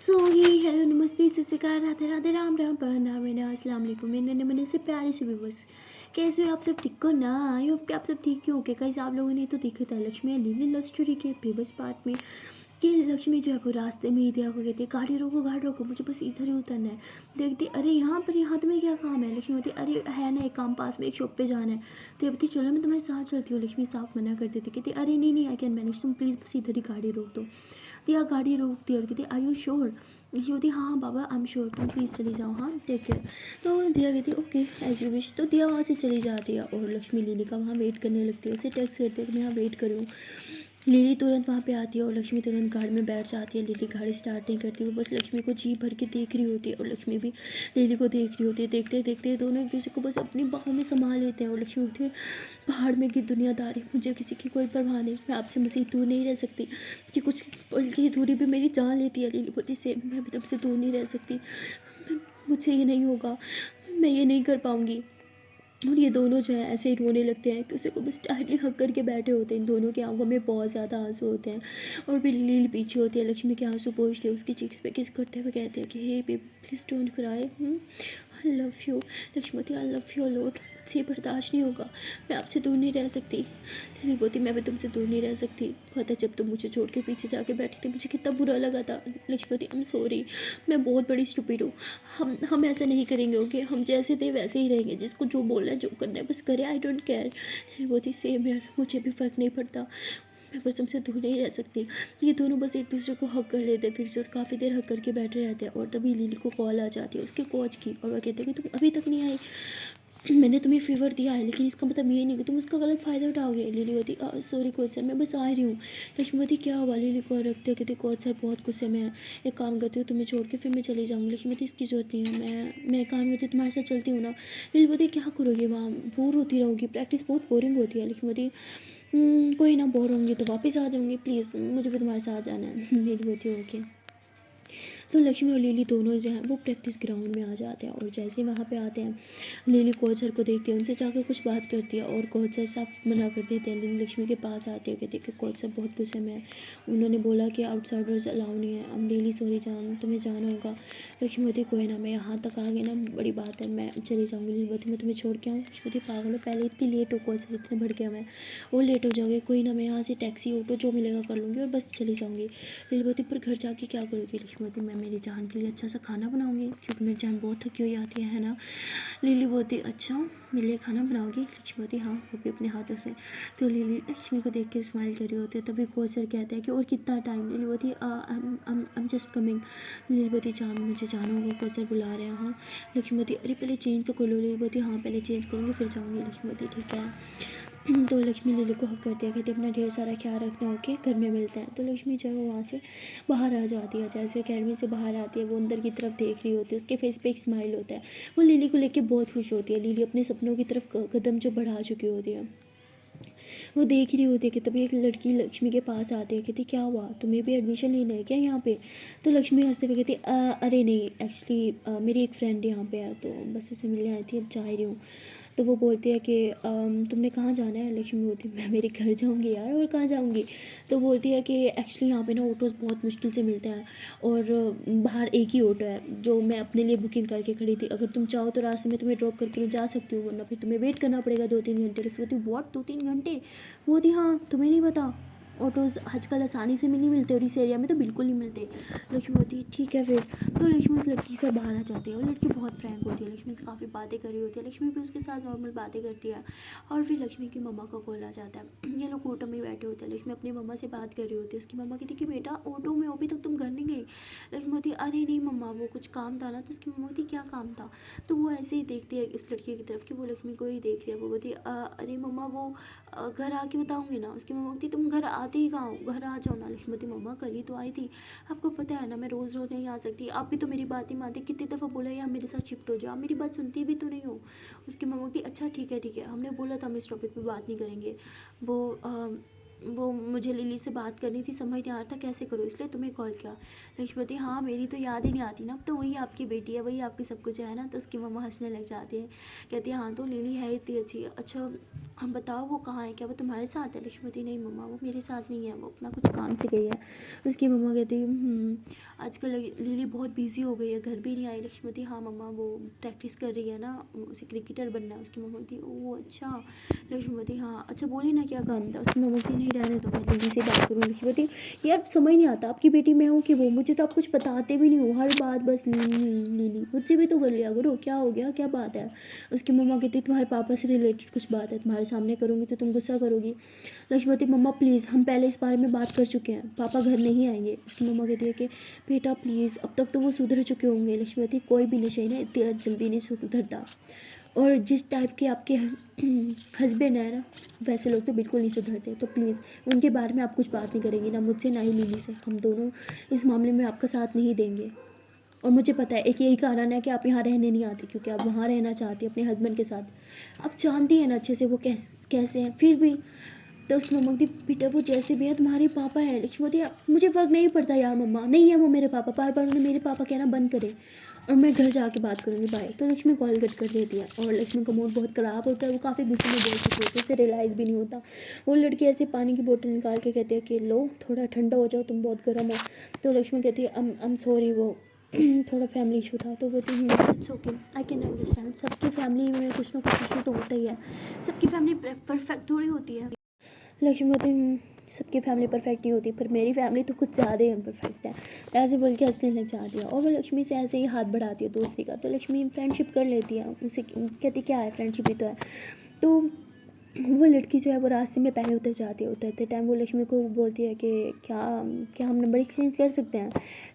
सो ही hello नमस्ते सत श्री अकाल राधे राधे राम राम प्रणाम अस्सलाम वालेकुम मेरे नन्हे मुन्ने से प्यारे से व्यूअर्स। कैसे हो आप सब? ठीक हो ना? आई होप कि आप सब ठीक ही होंगे। कई आप लोगों ने तो देखा था लक्ष्मी और लीली लव स्टोरी के प्रीवियस पार्ट में कि लक्ष्मी जो है वो रास्ते में ही दिया को कहती है गाड़ी रोको मुझे बस इधर ही उतरना है। देखती अरे यहाँ पर यहाँ तुम्हें क्या काम है? लक्ष्मी होती अरे है ना एक काम, पास में एक शॉप पे जाना है। तो ये बोलती चलो मैं तुम्हारे साथ चलती हूँ। लक्ष्मी साफ मना कर देती, कहती अरे नहीं आई कैन मैनेज, तुम प्लीज़ बस इधर ही गाड़ी रोक दो। दिया गाड़ी रोकती है और कहती आर यू श्योर? ये होती हाँ बाबा आई एम श्योर, तुम प्लीज़ चली जाओ, हाँ टेक केयर। तो दिया कहती ओके एज यू विश। तो दिया वहाँ से चली जाती है और लक्ष्मी लिली का वहाँ वेट करने लगती है। उसे टेक्स्ट करती है कि मैं यहाँ वेट करूँ। लिली तुरंत वहाँ पे आती है और लक्ष्मी तुरंत गाड़ी में बैठ जाती है। लिली गाड़ी स्टार्ट नहीं करती, वो बस लक्ष्मी को जी भर के देख रही होती है और लक्ष्मी भी लिली को देख रही होती है। देखते देखते दोनों एक दूसरे को बस अपनी बाहों में संभाल लेते हैं और लक्ष्मी होती है पहाड़ में की दुनियादारी, मुझे किसी की कोई परवाह नहीं, मैं आपसे मज़ीद दूर नहीं रह सकती कि कुछ पल की दूरी भी मेरी जान लेती है। लिली बोलती से मैं भी तुमसे दूर नहीं रह सकती, मुझे ये नहीं होगा, मैं ये नहीं कर पाऊँगी। और ये दोनों जो है ऐसे ही रोने लगते हैं, किसी को बस टाइटली हक करके बैठे होते हैं। इन दोनों की आंखों में बहुत ज़्यादा आंसू होते हैं और फिर लील पीछे होती है, लक्ष्मी के आंसू पोंछते हैं, उसकी चीक्स पे किस करते हुए कहते हैं कि hey baby please don't cry, I love you. Lakshmati I love you lot, मुझसे बर्दाश्त नहीं होगा, मैं आपसे दूर नहीं रह सकती। लिली बोती मैं भी तुमसे दूर नहीं रह सकती, पता जब तुम मुझे छोड़ के पीछे जाके बैठी थी मुझे कितना बुरा लगा था। लक्ष्मती आई एम सॉरी, मैं बहुत बड़ी स्टूपिड हूँ, हम ऐसा नहीं करेंगे ओके, हम जैसे थे वैसे ही रहेंगे, जिसको जो बोलना है जो करना है बस करे, आई डोंट केयर। बहुत ही सेम यार, मुझे भी फ़र्क नहीं पड़ता, मैं बस तुमसे दूर नहीं रह सकती। ये दोनों बस एक दूसरे को हक कर लेते हैं फिर से और काफ़ी देर हक करके बैठे रहते हैं। और तभी लिली को कॉल आ जाती है उसके कोच की और वह कहते हैं कि तुम अभी तक नहीं आई, मैंने तुम्हें फ़ीवर दिया है लेकिन इसका मतलब ये नहीं कि तुम उसका गलत फ़ायदा उठाओगे। लिली होती सॉरी कोच सर, मैं बस आ रही हूँ। लक्ष्मीवती क्या हुआ? लिली को रखते कहते कोच सर बहुत गुस्से में है, एक काम करती हूँ तुम्हें छोड़ के फिर मैं चली जाऊँगी। लक्ष्मीवती इसकी ज़रूरत नहीं है, मैं काम करती हूँ तुम्हारे साथ चलती हूँ ना। लिली बोती क्या करोगे वहाँ, बोर होती रहूँगी, प्रैक्टिस बहुत बोरिंग होती है। लक्ष्मीवती कोई ना, बोर होंगी तो वापस आ जाऊँगी, प्लीज़ मुझे भी तुम्हारे साथ जाना है। लिली होती ओके। तो लक्ष्मी और लिली दोनों जो हैं वो प्रैक्टिस ग्राउंड में आ जाते हैं और जैसे ही वहाँ पे आते हैं लिली कोच सर को देखती है, उनसे जाकर कुछ बात करती है और कोच सर साफ मना कर देते हैं। लिली लक्ष्मी के पास आती है, कहती है कि कोच सर बहुत गुस्से में है, उन्होंने बोला कि आउटसाइडर्स अलाउ नहीं है। अब रियली सॉरी जान, तुम्हें जाना होगा। लक्ष्मी बोती कोई ना, मैं यहाँ तक आ गई ना बड़ी बात है, मैं चली जाऊँगी। लिली बोती मैं तुम्हें छोड़ के आऊँ? लक्ष्मी बोती पागल हो, पहले इतनी लेट हो, कोच सर इतने भड़के हुए हैं और लेट हो जाओगे, कोई ना मैं यहाँ से टैक्सी ऑटो जो मिलेगा कर लूँगी और बस चली जाऊँगी। लिली बोती पर घर जाके क्या करोगी? लक्ष्मी बोती मैं मेरी जान के लिए अच्छा सा खाना बनाऊँगी क्योंकि मेरी जान बहुत थकी हुई आती है ना। लिली बोती अच्छा मेरे लिए खाना बनाओगी? लक्ष्मी बोती हाँ, वो भी अपने हाथों से। तो लिली लक्ष्मी को देख के स्माइल कर रही होती है। तभी कोच सर कहते हैं कि और कितना टाइम? लिली बोती I am just coming. Lily बोती जान मुझे जाना होगा, कोच सर बुला रहे हैं। हाँ। लक्ष्मी बोती अरे पहले चेंज तो कर लो। लिली बोती हाँ पहले चेंज करूँगी फिर जाऊँगी। लक्ष्मी बोती ठीक है। तो लक्ष्मी लिली को हक करती है, कहती अपना ढेर सारा ख्याल रखना ओके, घर में मिलते हैं। तो लक्ष्मी जो है वो वहाँ से बाहर आ जाती है, जैसे अकेडमी से बाहर आती है वो अंदर की तरफ देख रही होती है, उसके फेस पे एक स्माइल होता है, वो लिली को लेके बहुत खुश होती है। लिली अपने सपनों की तरफ कदम जो बढ़ा चुकी होती है, वो देख रही होती है कि तभी एक लड़की लक्ष्मी के पास आती है, कहती क्या हुआ तुम्हें भी एडमिशन लेना है क्या यहाँ पे? तो लक्ष्मी हंसते हुए कहती अरे नहीं एक्चुअली मेरी एक फ्रेंड यहाँ पे है तो बस उसे मिलने आई थी, अब जा ही रही हूँ। तो वो बोलती है कि तुमने कहाँ जाना है? लक्ष्मी बोलती मैं मेरे घर जाऊँगी यार, और कहाँ जाऊँगी? तो बोलती है कि एक्चुअली यहाँ पे ना ऑटोज़ बहुत मुश्किल से मिलते हैं और बाहर एक ही ऑटो है जो मैं अपने लिए बुकिंग करके खड़ी थी, अगर तुम चाहो तो रास्ते में तुम्हें ड्रॉप करके मैं जा सकती हूँ, वरना फिर तुम्हें वेट करना पड़ेगा 2-3 घंटे। लक्ष्मी बोलती वॉट 2-3 घंटे? वो थी हाँ तुम्हें नहीं पता, ऑटोज़ आजकल आसानी से नहीं मिलते और इस एरिया में तो बिल्कुल नहीं मिलते। लक्ष्मी होती ठीक है फिर। तो लक्ष्मी उस लड़की से बाहर आ जाती है, वो लड़की बहुत फ्रैंक होती है, लक्ष्मी से काफ़ी बातें कर रही होती है, लक्ष्मी भी उसके साथ नॉर्मल बातें करती है। और फिर लक्ष्मी की मम्मा का कॉल आ जाता है, ये लोग ऑटो में बैठे होते हैं, लक्ष्मी अपनी मम्मा से बात कर रही होती है, उसकी मम्मा कहती कि बेटा ऑटो में अभी तक तुम घर नहीं गई? लक्ष्मी होती अरे नहीं मम्मा वो कुछ काम था ना। तो उसकी मम्मा कहती क्या काम था? तो वो ऐसे ही देखती है इस लड़की की तरफ कि वो लक्ष्मी को ही देख रही है। वो बोलती अरे मम्मा वो घर आके बताऊँगी ना। उसकी मम्मा कहती तुम घर आते ही कहाँ हो, घर आ जाओ ना। लक्ष्मी बोलती मम्मा कल ही तो आई थी, आपको पता है ना मैं रोज़ रोज़ नहीं आ सकती, आप भी तो मेरी बात नहीं मानती, कितनी दफ़ा बोला है आप मेरे साथ शिफ्ट हो जाओ, आप मेरी बात सुनती भी तो नहीं हो। उसकी मम्मा कहती अच्छा ठीक है हमने बोला था हम इस टॉपिक पे बात नहीं करेंगे। वो वो मुझे लिली से बात करनी थी, समझ नहीं आ रहा था कैसे करूँ, इसलिए तुम्हें कॉल किया। लक्ष्मीपति हाँ, मेरी तो याद ही नहीं आती ना, अब तो वही आपकी बेटी है, वही आपकी सब कुछ है ना। तो उसकी मम्मा हंसने लग जाती है, कहती है हाँ तो लिली है इतनी अच्छी। अच्छा हम बताओ वो कहाँ है, क्या वो तुम्हारे साथ है? लक्ष्मीपति नहीं मम्मा, वो मेरे साथ नहीं है, वो अपना कुछ काम से गई है। उसकी मम्मा कहती है आजकल लिली बहुत बिजी हो गई है, घर भी नहीं आई। लक्ष्मीपति हाँ मम्मा, वो प्रैक्टिस कर रही है ना, उसे क्रिकेटर बनना है। उसकी मम्मा कहती ओह अच्छा। लक्ष्मीपति हाँ अच्छा बोली ना क्या काम था? उसकी मम्मा कहती नहीं रहने दो, मैं लिली से बात करूँ। लक्ष्मीपति यार समझ नहीं आता, आपकी बेटी मैं हूँ कि वो, मुझे तो आप कुछ बताते भी नहीं हो, हर बात बस लिली लिली। मुझसे भी तो कर लिया करो, क्या हो गया, क्या बात है? उसकी मम्मा कहती तुम्हारे पापा से रिलेटेड कुछ बात है, तुम्हारे सामने करूँगी तो तुम गुस्सा करोगी। लक्ष्मीपति मम्मा प्लीज़, हम पहले इस बारे में बात कर चुके हैं, पापा घर नहीं आएंगे। उसकी मम्मा कहती है कि बेटा प्लीज़, अब तक तो वो सुधर चुके होंगे। लक्ष्मीपति कोई भी नशे ना इतनी जल्दी नहीं सुधरता, और जिस टाइप के आपके हस्बैंड है ना, वैसे लोग तो बिल्कुल नहीं सुधरते। तो प्लीज़ उनके बारे में आप कुछ बात नहीं करेंगी ना मुझसे ना ही लिली से, हम दोनों इस मामले में आपका साथ नहीं देंगे। और मुझे पता है एक यही कारण है कि आप यहाँ रहने नहीं आती, क्योंकि आप वहाँ रहना चाहती हैं अपने हस्बैंड के साथ। आप जानती हैं ना अच्छे से वो कैसे हैं, फिर भी। तो उसकी मम्मा कहती बेटा वो जैसे भी है तुम्हारे पापा है। लक्ष्मीपति मुझे फ़र्क नहीं पड़ता यार मम्मा, नहीं है वो मेरे पापा, बार बार उन्हें मेरे पापा कहना बंद करे, और मैं घर जाके बात करूँगी, बाय। तो लक्ष्मी कॉल कट कर देती है, और लक्ष्मी का मूड बहुत ख़राब होता है, वो काफ़ी गुस्से में बोल चुकी होती है, उसे रियलाइज़ भी नहीं होता। वो लड़की ऐसे पानी की बोतल निकाल के कहती है कि लो थोड़ा ठंडा हो जाओ, तुम बहुत गर्म हो। तो लक्ष्मी कहती है आई एम सॉरी, वो थोड़ा फैमिली इशू था। तो बोलती it's okay, I can understand, सबकी फैमिली में कुछ ना कुछ इशू तो होता ही है, सबकी फैमिली परफेक्ट थोड़ी होती है। लक्ष्मी बोलती सबकी फैमिली परफेक्ट नहीं होती, पर मेरी फैमिली तो कुछ ज़्यादा ही अनपरफेक्ट है। ऐसे बोल के हंसने लग जाती है, और वो लक्ष्मी से ऐसे ही हाथ बढ़ाती है दोस्ती का। तो लक्ष्मी फ्रेंडशिप कर लेती है, उसे कहती क्या है, फ्रेंडशिप ही तो है। तो वो लड़की जो है वो रास्ते में पहले उतर जाती है, उतरते टाइम वो लक्ष्मी को बोलती है कि क्या क्या हम नंबर एक्सचेंज कर सकते हैं?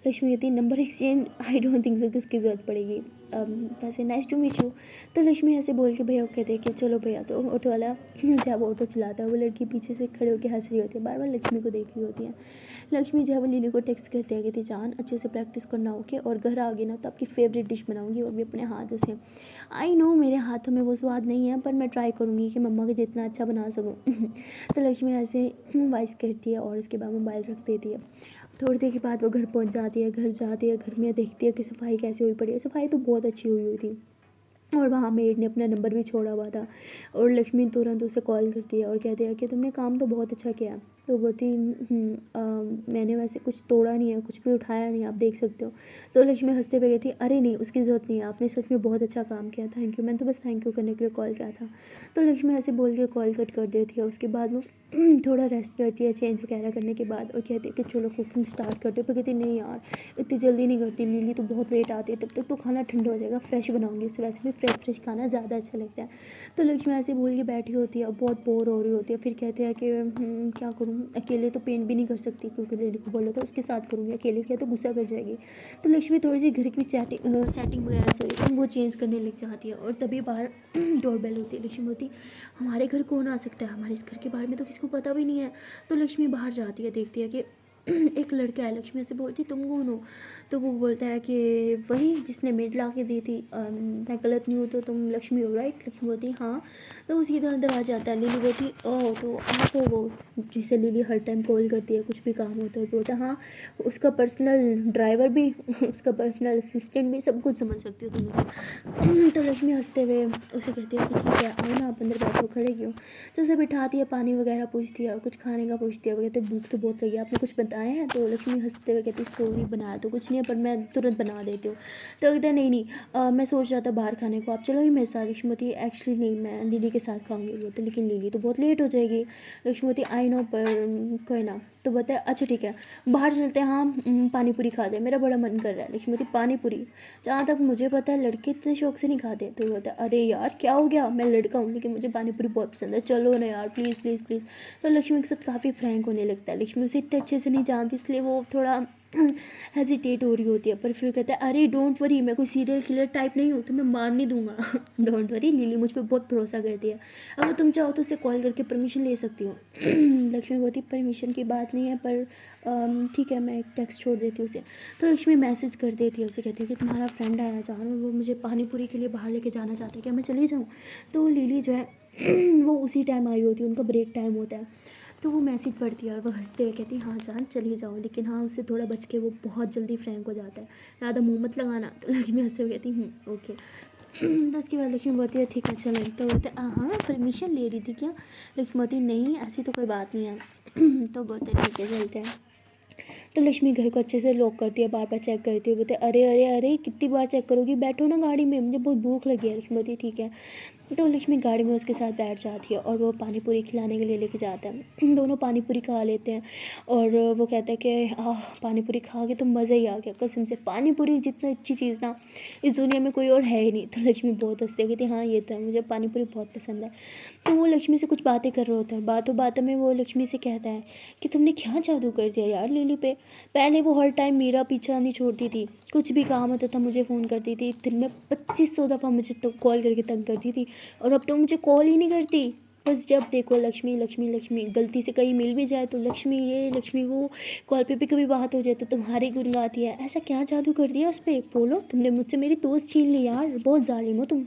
लक्ष्मी कहती है number exchange I don't think so कि उसकी ज़रूरत पड़ेगी, वैसे नाइस टू मीट यू। तो लक्ष्मी ऐसे बोल के भैया को कहते हैं कि चलो भैया। तो ऑटो वाला जब ऑटो चलाता है, वो लड़की पीछे से खड़े होकर हंस रही होती है, बार बार लक्ष्मी को देख रही होती है। लक्ष्मी जो है वो लिली को टेक्स्ट करती है कि जान अच्छे से प्रैक्टिस करना, ओके, और घर आ गई ना तो आपकी फेवरेट डिश बनाऊंगी, वो भी अपने हाथों से। आई नो मेरे हाथों में वो स्वाद नहीं है, पर मैं ट्राई करूँगी कि मम्मा को जितना अच्छा बना सकूँ। तो लक्ष्मी ऐसे वॉइस करती है, और उसके बाद मोबाइल रख देती है। थोड़ी देर के बाद वो घर पहुंच जाती है, घर जाती है, घर में देखती है कि सफाई कैसे हुई पड़ी है। सफाई तो बहुत अच्छी हुई हुई थी, और वहाँ मेड ने अपना नंबर भी छोड़ा हुआ था। और लक्ष्मी तुरंत उसे कॉल करती है और कहती है कि तुमने काम तो बहुत अच्छा किया। तो बोलती मैंने वैसे कुछ तोड़ा नहीं है, कुछ भी उठाया नहीं, आप देख सकते हो। तो लक्ष्मी हंसते हुए कहती अरे नहीं उसकी ज़रूरत नहीं है, आपने सच में बहुत अच्छा काम किया, थैंक यू, मैंने तो बस थैंक यू करने के लिए कॉल किया था। तो लक्ष्मी ऐसे बोल के कॉल कट कर देती है। उसके बाद वो थोड़ा रेस्ट करती है चेंज वगैरह करने के बाद, और कहती है कि चलो कुकिंग स्टार्ट करते हो। पर कहती नहीं यार इतनी जल्दी नहीं करती, लिली तो बहुत लेट आती है, तब तक तो खाना ठंडा हो जाएगा, फ्रेश बनाऊंगी इसे, वैसे भी फ्रेश खाना ज़्यादा अच्छा लगता है। तो लक्ष्मी ऐसे बोल के बैठी होती है और बहुत बोर हो रही होती है। फिर कहते हैं कि क्या करूँ, अकेले तो पेंट भी नहीं कर सकती, क्योंकि लिली को बोला था उसके साथ करूँगी, अकेले किया तो गुस्सा कर जाएगी। तो लक्ष्मी थोड़ी सी घर की सेटिंग वगैरह सॉरी वो चेंज करने लग जाती है, और तभी बाहर डोरबेल होती है। लक्ष्मी होती हमारे घर कौन आ सकता है, हमारे इस घर के बारे में तो किसी को पता भी नहीं है। तो लक्ष्मी बाहर जाती है, देखती है कि एक लड़का है। लक्ष्मी से बोलती तुम कौन हो? तो वो बोलता है कि वही जिसने मेड ला के दी थी, मैं गलत नहीं हूँ तो तुम लक्ष्मी हो राइट? लक्ष्मी बोलती हाँ। तो वो सीधा अंदर आ जाता है। लिली बोलती ओह तो आप हो वो जिसे लिली हर टाइम कॉल करती है, कुछ भी काम होता है तो बोलता हाँ, उसका पर्सनल ड्राइवर भी उसका पर्सनल असिस्टेंट भी, सब कुछ समझ सकती हो तुम मुझे। तो लक्ष्मी हंसते हुए उसे कहती है कि ठीक है आओ ना आप अंदर बैठो, खड़े क्यों? तो उसे बिठाती है, पानी वगैरह पूछती है, कुछ खाने का पूछती है। वो कहते भूख तो बहुत लगी, आपने कुछ बताया है? तो लक्ष्मी हंसते हुए कहती सॉरी बनाया तो कुछ नहीं है, पर मैं तुरंत बना देती हूँ। तो कहते नहीं नहीं मैं सोच रहा था बाहर खाने को, आप चलोगी मेरे साथ? लक्ष्मीवती एक्चुअली नहीं, मैं दीदी के साथ खाऊंगी। बोलते लेकिन लिली तो बहुत लेट हो जाएगी। लक्ष्मीवती आई नो पर कोई ना। तो बताए अच्छा ठीक है बाहर चलते हैं, हाँ पानी पूरी खा जाए, मेरा बड़ा मन कर रहा है। लक्ष्मीवती पानी पूरी, जहाँ तक मुझे पता है लड़के इतने शौक से नहीं खाते। तो बोलता है अरे यार क्या हो गया, मैं लड़का हूँ लेकिन मुझे पानी पूरी बहुत पसंद है, चलो ना यार प्लीज़ प्लीज़ प्लीज़। तो लक्ष्मी के साथ काफ़ी फ्रैंक होने लगता है। लक्ष्मी उसे इतने अच्छे से नहीं जानती, इसलिए वो थोड़ा हेजिटेट हो रही होती है। पर फिर कहता है अरे डोंट वरी, मैं कोई सीरियल किलर टाइप नहीं हूँ, तो मैं मार नहीं दूंगा। डोंट वरी, लिली मुझ पर बहुत भरोसा करती है, अगर तुम चाहो तो उसे कॉल करके परमिशन ले सकती हो। लक्ष्मी बोलती परमिशन की बात नहीं है, पर ठीक है मैं एक टेक्स्ट छोड़ देती हूँ उसे। तो लक्ष्मी मैसेज कर देती है उसे, कहती है कि तुम्हारा फ्रेंड आया जानो, वो मुझे पानी पूरी के लिए बाहर लेके जाना चाहता है, क्या मैं चली जाऊँ? तो लिली जो है वो उसी टाइम आई होती है, उनका ब्रेक टाइम होता है। तो वो मैसेज पढ़ती है और वो हंसते हुए कहती है हाँ जान चली जाओ, लेकिन हाँ उससे थोड़ा बच के, वो बहुत जल्दी फ्रैंक हो जाता है, ज़्यादा मुंह मत लगाना। तो लक्ष्मी हंसते हुए कहती ओके। तो उसके बाद लक्ष्मी बोलती है ठीक है चलें। तो बोलते हाँ परमिशन ले रही थी क्या? लक्ष्मी बोलती नहीं ऐसी तो कोई बात नहीं है। तो बोलते ठीक है चलते हैं। तो लक्ष्मी घर को अच्छे से लॉक करती है, बार बार चेक करती है, बोलते अरे अरे अरे कितनी बार चेक करोगी, बैठो ना गाड़ी में, मुझे बहुत भूख लगी है। लक्ष्मी बोलती ठीक है। तो लक्ष्मी गाड़ी में उसके साथ बैठ जाती है और वो पानी पूरी खिलाने के लिए लेके जाता है। दोनों पानी पूरी खा लेते हैं और वो कहता है कि पानी पूरी खा के तो मज़ा ही आ गया कसम से, पानी पूरी जितना अच्छी चीज़ ना इस दुनिया में कोई और है ही नहीं। तो लक्ष्मी बहुत हंसती है, कहती हाँ ये तो है, मुझे पानी पूरी बहुत पसंद है। तो वो लक्ष्मी से कुछ बातें कर रहे होते हैं, बातों बातों में वो लक्ष्मी से कहता है कि तुमने क्या जादू कर दिया यार लिली पे। पहले वो हर टाइम मेरा पीछा नहीं छोड़ती थी, कुछ भी काम होता था मुझे फ़ोन करती थी, दिन में 2500 दफ़ा मुझे तो कॉल करके तंग करती थी, और अब तो मुझे कॉल ही नहीं करती। बस जब देखो लक्ष्मी लक्ष्मी लक्ष्मी, गलती से कहीं मिल भी जाए तो लक्ष्मी ये लक्ष्मी वो, कॉल पे भी कभी बात हो जाए तो तुम्हारी गुन गाती है। ऐसा क्या जादू कर दिया उस पर, बोलो तुमने मुझसे मेरी दोस्त छीन ली यार, बहुत जालिम हो तुम।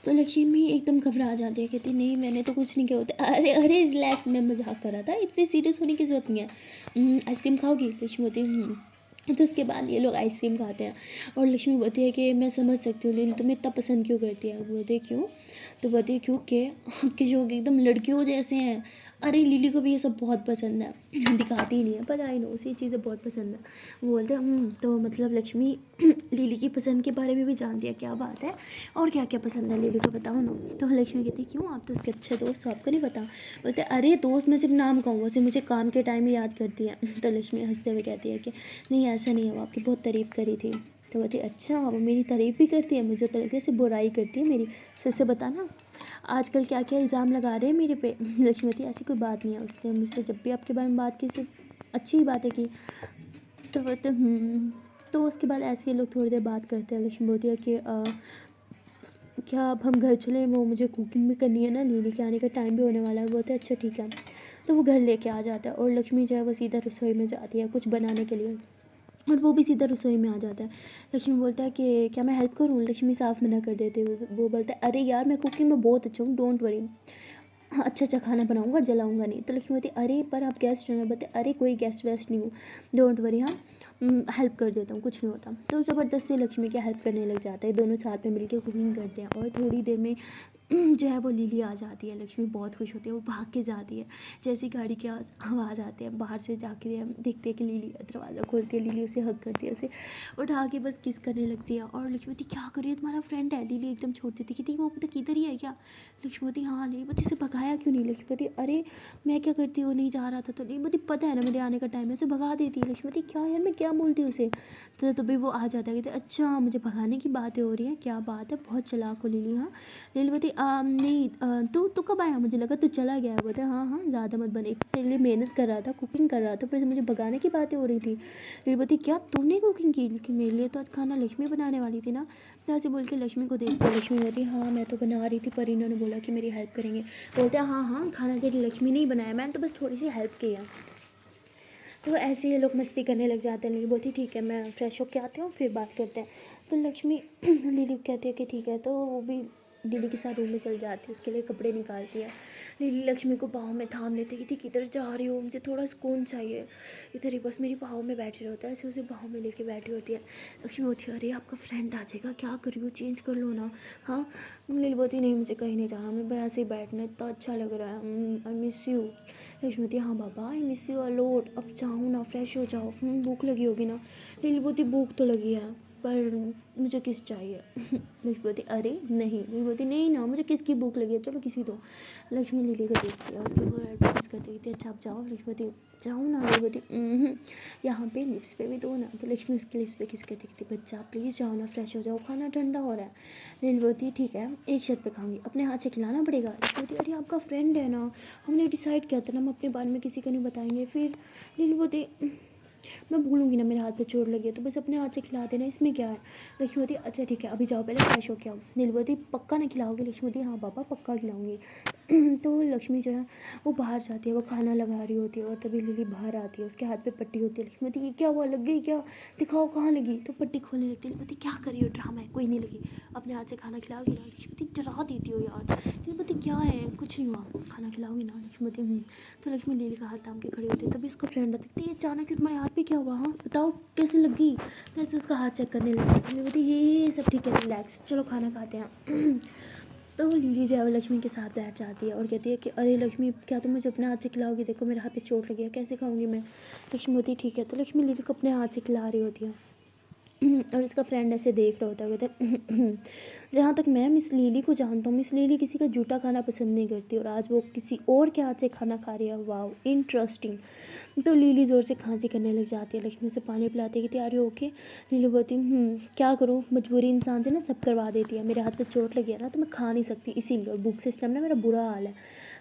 तो लक्ष्मी एकदम घबरा जाती है, कहती नहीं मैंने तो कुछ नहीं किया होता। अरे अरे रिलैक्स, मैं मजाक कर रहा था, इतनी सीरियस होने की जरूरत नहीं है। आइसक्रीम खाओगी? लक्ष्मी बोलती तो उसके बाद ये लोग आइसक्रीम खाते हैं और लक्ष्मी बोलती है कि मैं समझ सकती हूँ लिली तुम्हें इतना पसंद क्यों करती है। वो बोलते क्यों? तो बोलती है क्योंकि आपके शौक एकदम लड़कियों जैसे हैं। अरे लिली को भी ये सब बहुत पसंद है, दिखाती ही नहीं है पर आई नो उसी चीज़ें बहुत पसंद है। वो बोलते हैं तो मतलब लक्ष्मी लिली की पसंद के बारे में भी जानती है, क्या बात है, और क्या क्या पसंद है लिली को बताओ ना। तो लक्ष्मी कहती क्यों आप तो उसके अच्छे दोस्त हो, आपको नहीं पता? बोलते अरे दोस्त मैं सिर्फ नाम कहूँ, वैसे मुझे काम के टाइम ही याद करती है। तो लक्ष्मी हंसते हुए कहती है कि नहीं ऐसा नहीं है, वो आपकी बहुत तारीफ़ करी थी। तो बोलती अच्छा वो मेरी तारीफ़ भी करती है, मुझे तो लगे से बुराई करती है मेरी, सच से बताना आजकल क्या क्या इल्ज़ाम लगा रहे हैं मेरे पे। लक्ष्मीवती ऐसी कोई बात नहीं है, उसने मुझसे जब भी आपके बारे में बात की सिर्फ अच्छी ही बातें की। तो बोलते तो उसके बाद ऐसे ही लोग थोड़ी देर बात करते हैं। लक्ष्मी बोलती है कि क्या अब हम घर चलें, वो मुझे कुकिंग भी करनी है ना, लिली के आने का टाइम भी होने वाला है। वो बोलते अच्छा ठीक है। तो वो घर लेके आ जाता है और लक्ष्मी जो है वो सीधा रसोई में जाती है कुछ बनाने के लिए, और वो भी सीधा रसोई में आ जाता है। लक्ष्मी बोलता है कि क्या मैं हेल्प करूँ? लक्ष्मी साफ मना कर देते हुए वो बोलता है अरे यार मैं कुकिंग में बहुत अच्छा हूँ, डोंट वरी, हाँ अच्छा अच्छा खाना बनाऊंगा, जलाऊंगा नहीं। तो लक्ष्मी बोलती अरे पर आप गेस्ट हो ना। बोलते अरे कोई गेस्ट वेस्ट नहीं हूँ, डोंट वरी, हाँ हेल्प कर देता हूँ, कुछ नहीं होता। तो ज़बरदस्ती लक्ष्मी क्या हेल्प करने लग जाता है, दोनों साथ में मिलकर कुकिंग करते हैं। और थोड़ी देर में जो है वो लिली आ जाती है। लक्ष्मी बहुत खुश होती है, वो भाग के जाती है, जैसी गाड़ी की आवाज़ आती है बाहर से जाके देखते हैं कि लिली दरवाज़ा खोलती है, लिली उसे हग करती है, उसे उठा के बस किस करने लगती है। और लक्ष्मी बोलती क्या करिए तुम्हारा फ्रेंड है? लिली एकदम छोड़ती थी, कहती वो पता किधर ही है क्या? लक्ष्मी बोलती हाँ। लिली बोलती उसे भगाया क्यों नहीं? लक्ष्मी बोलती अरे मैं क्या करती, वो नहीं जा रहा था। तो लिली बोलती पता है ना मेरे आने का टाइम है, उसे भगा देती है। लक्ष्मी बोलती क्या यार मैं क्या बोलती हूँ उसे। तो तभी वो आ जाता है, कहते अच्छा मुझे भगाने की बातें हो रही हैं, क्या बात है, बहुत चालाक हो लिली। हाँ लिली बोलती नहीं तू कब आया, मुझे लगा तू चला गया है। बोलते हाँ हाँ ज़्यादा मत बने, तेरे लिए मेहनत कर रहा था, कुकिंग कर रहा था, फिर मुझे भगाने की बातें हो रही थी। लिली बोलती क्या तूने कुकिंग की? लेकिन मेरे लिए तो आज खाना लक्ष्मी बनाने वाली थी ना। तो ऐसे बोल के लक्ष्मी को देखते हैं। लक्ष्मी बोलती हाँ मैं तो बना रही थी पर इन्होंने बोला कि मेरी हेल्प करेंगे। बोलते हैं हाँ हाँ खाना तेरी लक्ष्मी ने ही बनाया, मैंने तो बस थोड़ी सी हेल्प की है। तो ऐसे ये लोग मस्ती करने लग जाते हैं। लिली बोलती ठीक है मैं फ्रेश होके आती हूँ फिर बात करते हैं। तो लक्ष्मी लिली को कहती है कि ठीक है। तो वो भी लिली के साथ रूम में चल जाती है, उसके लिए कपड़े निकालती है। लिली लक्ष्मी को बाहों में थाम लेती है, कहती किधर जा रही हो, मुझे थोड़ा सुकून चाहिए, इधर ही बस मेरी बाहों में बैठी रहता है। ऐसे उसे बाहों में लेके बैठी होती है। लक्ष्मी बोलती है अरे आपका फ्रेंड आ जाएगा, क्या कर रही हो, चेंज कर लो ना। हाँ लिली बोलती नहीं मुझे कहीं नहीं जाना, मैं ऐसे ही बैठना, इतना अच्छा लग रहा है, आई मिस यू। लक्ष्मी बोलती हाँ बाबा आई मिस यू अलॉट, अब जाओ ना फ्रेश हो जाओ, भूख लगी होगी ना। लिली बोलती भूख तो लगी है पर मुझे किस चाहिए। लक्ष्मी बोलती अरे नहीं। लिली बोलती नहीं ना मुझे किसकी भूख लगी है, चलो किसी दो। लक्ष्मी लिली को देखती है, उसके ऊपर एडवाइस करती थी अच्छा आप जाओ। लक्ष्मी बोलती जाओ ना। लिली बोलती यहाँ पे लिप्स पे भी दो ना। तो लक्ष्मी उसके लिप्स पे किस करती थी बच्चा प्लीज़ जाओ ना, फ्रेश हो जाओ, खाना ठंडा हो रहा है। लिली बोलती ठीक है एक शर्त पे खाऊंगी, अपने हाथ से खिलाना पड़ेगा। लक्ष्मी बोलती अरे आपका फ्रेंड है ना, हमने डिसाइड किया था ना हम अपने बारे में किसी को नहीं बताएंगे। फिर लिली बोलती मैं भूलूँगी ना मेरे हाथ पे चोट लगी है तो बस अपने हाथ से खिला देना, इसमें क्या है। लक्ष्मी बोलती अच्छा ठीक है अभी जाओ पहले फ्रेश हो के आओ। नीलू बोलती पक्का नहीं खिलाओगी। लक्ष्मी बोलती हाँ पापा पक्का खिलाऊंगी। तो लक्ष्मी जो है वो बाहर जाती है, वो खाना लगा रही होती है और तभी लिली बाहर आती है, उसके हाथ पे पट्टी होती है। लक्ष्मी बोलती ये क्या हुआ, लग गई क्या, दिखाओ कहाँ लगी। तो पट्टी खोलने लगती है। बोलती क्या करी हो, ड्रामा है, कोई नहीं लगी, अपने हाथ से खाना खिलाओगी ना। लक्ष्मी बोलती डरा देती हो यार। लिली बोलती क्या है, कुछ नहीं हुआ, खाना खिलाओगी ना। लक्ष्मी बोलती तो लक्ष्मी लिली का हाथ थाम के खड़ी होती है। तभी उसका फ्रेंड आता है, ये अचानक तुम्हारे हाथ पे क्या हुआ, हाँ बताओ कैसे लगी। तो ऐसे उसका हाथ चेक करने लग जाती है। बोलती ये सब ठीक है रिलैक्स, चलो खाना खाते हैं। तो लिली जो है वो लक्ष्मी के साथ बैठ जाती है और कहती है कि अरे लक्ष्मी क्या तुम मुझे अपने हाथ से खिलाओगी, देखो मेरे हाथ पे चोट लगी है, कैसे खाऊंगी मैं। लक्ष्मी होती ठीक है। तो लक्ष्मी लिली को अपने हाथ से खिला रही होती है। और इसका फ्रेंड ऐसे देख रहा होता है, कहता है जहाँ तक मैं मिस लिली को जानता हूँ, मिस लिली किसी का जूठा खाना पसंद नहीं करती और आज वो किसी और के हाथ से खाना खा रही है, वाह इंटरेस्टिंग। तो लिली ज़ोर से खांसी करने लग जाती है। लक्ष्मी उसे पानी पिलाती है कि तैयारी ओके। लिली बोलती क्या करूँ, मजबूरी इंसान से ना सब करवा देती है, मेरे हाथ पे चोट लगी है ना तो मैं खा नहीं सकती इसीलिए, और बुक सिस्टम ना मेरा बुरा हाल है।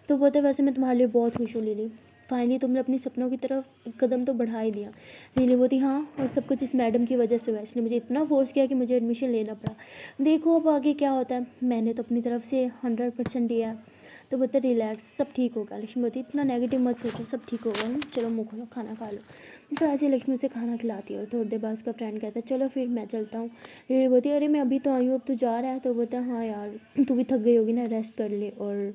तो बोलते वैसे मैं तुम्हारे लिए बहुत खुश हूँ लिली, फाइनली तुमने अपने सपनों की तरफ एक कदम तो बढ़ा ही दिया। लिली बोलती हाँ और सब कुछ इस मैडम की वजह से हुआ, इसने मुझे इतना फोर्स किया कि मुझे एडमिशन लेना पड़ा, देखो अब आगे क्या होता है, मैंने तो अपनी तरफ से 100% दिया है। तो बोलते रिलैक्स सब ठीक होगा। लक्ष्मी बोलती इतना नेगेटिव मत सोचो, सब ठीक होगा, चलो मुँह खोलो खाना खा लो। तो ऐसे लक्ष्मी उसे खाना खिलाती है और थोड़ी देर बाद उसका फ्रेंड कहता है चलो फिर मैं चलता हूँ। लिली बोलती है अरे मैं अभी तो आई हूँ, अब तू जा रहा है। तो बोलता है हाँ यार तू भी थक गई होगी ना, रेस्ट कर ले, और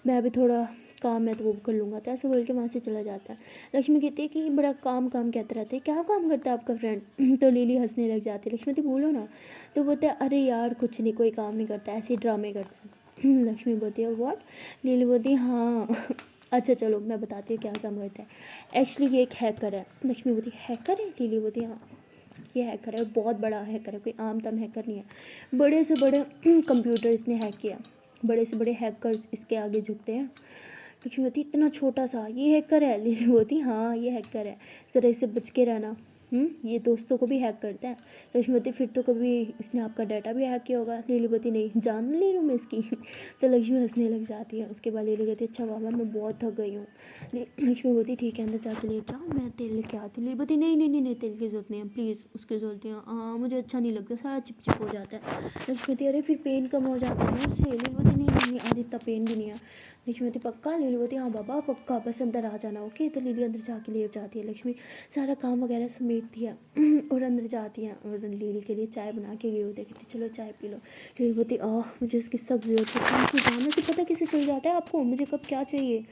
मैं अभी थोड़ा काम है तो वो कर लूँगा। तो ऐसे बोल के वहाँ से चला जाता है। लक्ष्मी कहती है कि बड़ा काम काम कहते रहते हैं, क्या काम करता है आपका फ्रेंड। तो लिली हंसने लग जाती है। लक्ष्मी तो बोलो ना। तो बोलते हैं अरे यार कुछ नहीं, कोई काम नहीं करता, ऐसे ही ड्रामे करता है। लक्ष्मी बोलती है व्हाट। लिली बोलती है हाँ अच्छा चलो मैं बताती हूँ क्या काम करता है। एक्चुअली ये एक हैकर है। लक्ष्मी बोलती हैकर है। लिली बोलती है हाँ ये हैकर है, बहुत बड़ा हैकर है, कोई आम तम हैकर नहीं है, बड़े से बड़े कंप्यूटर इसने हैक किया, बड़े से बड़े हैकर्स इसके आगे झुकते हैं। लक्ष्मी होती इतना छोटा सा ये हैकर है। लिली होती हाँ ये हैकर है, ज़रा इससे बच के रहना, ये दोस्तों को भी हैक करता है। लक्ष्मी होती फिर तो कभी इसने आपका डाटा भी हैक किया होगा। लिली होती नहीं जान ले रही हूँ मैं इसकी। तो लक्ष्मी हंसने लग जाती है। उसके बाद लिली कहती है अच्छा बाबा मैं बहुत थक गई हूँ। लक्ष्मी होती ठीक है अंदर जाके लेट जाओ, मैं तेल लेके आती हूँ। लिली होती नहीं नहीं नहीं नहीं तेल की ज़रूरत नहीं है प्लीज़, उसकी ज़रूरत नहीं है, मुझे अच्छा नहीं लगता, सारा चिपचिप हो जाता है। लक्ष्मी होती अरे फिर पेन कम हो जाता है ना उससे। लिली होती नहीं नहीं आज इतना पेन भी नहीं है। लक्ष्मी होती पक्का। लिली होती हाँ बाबा पक्का, बस अंदर आ जाना ओके। तो लिली अंदर जाके लेट जाती है। लक्ष्मी सारा काम वगैरह समेटती है और अंदर जाती है और लिली के लिए चाय बना के गई होती है, कहती चलो चाय पी लो। लिली बोलती मुझे उसकी सख्त ज़रूरत है, आपको जाने से पता कैसे चल जाता है आपको मुझे कब क्या चाहिए।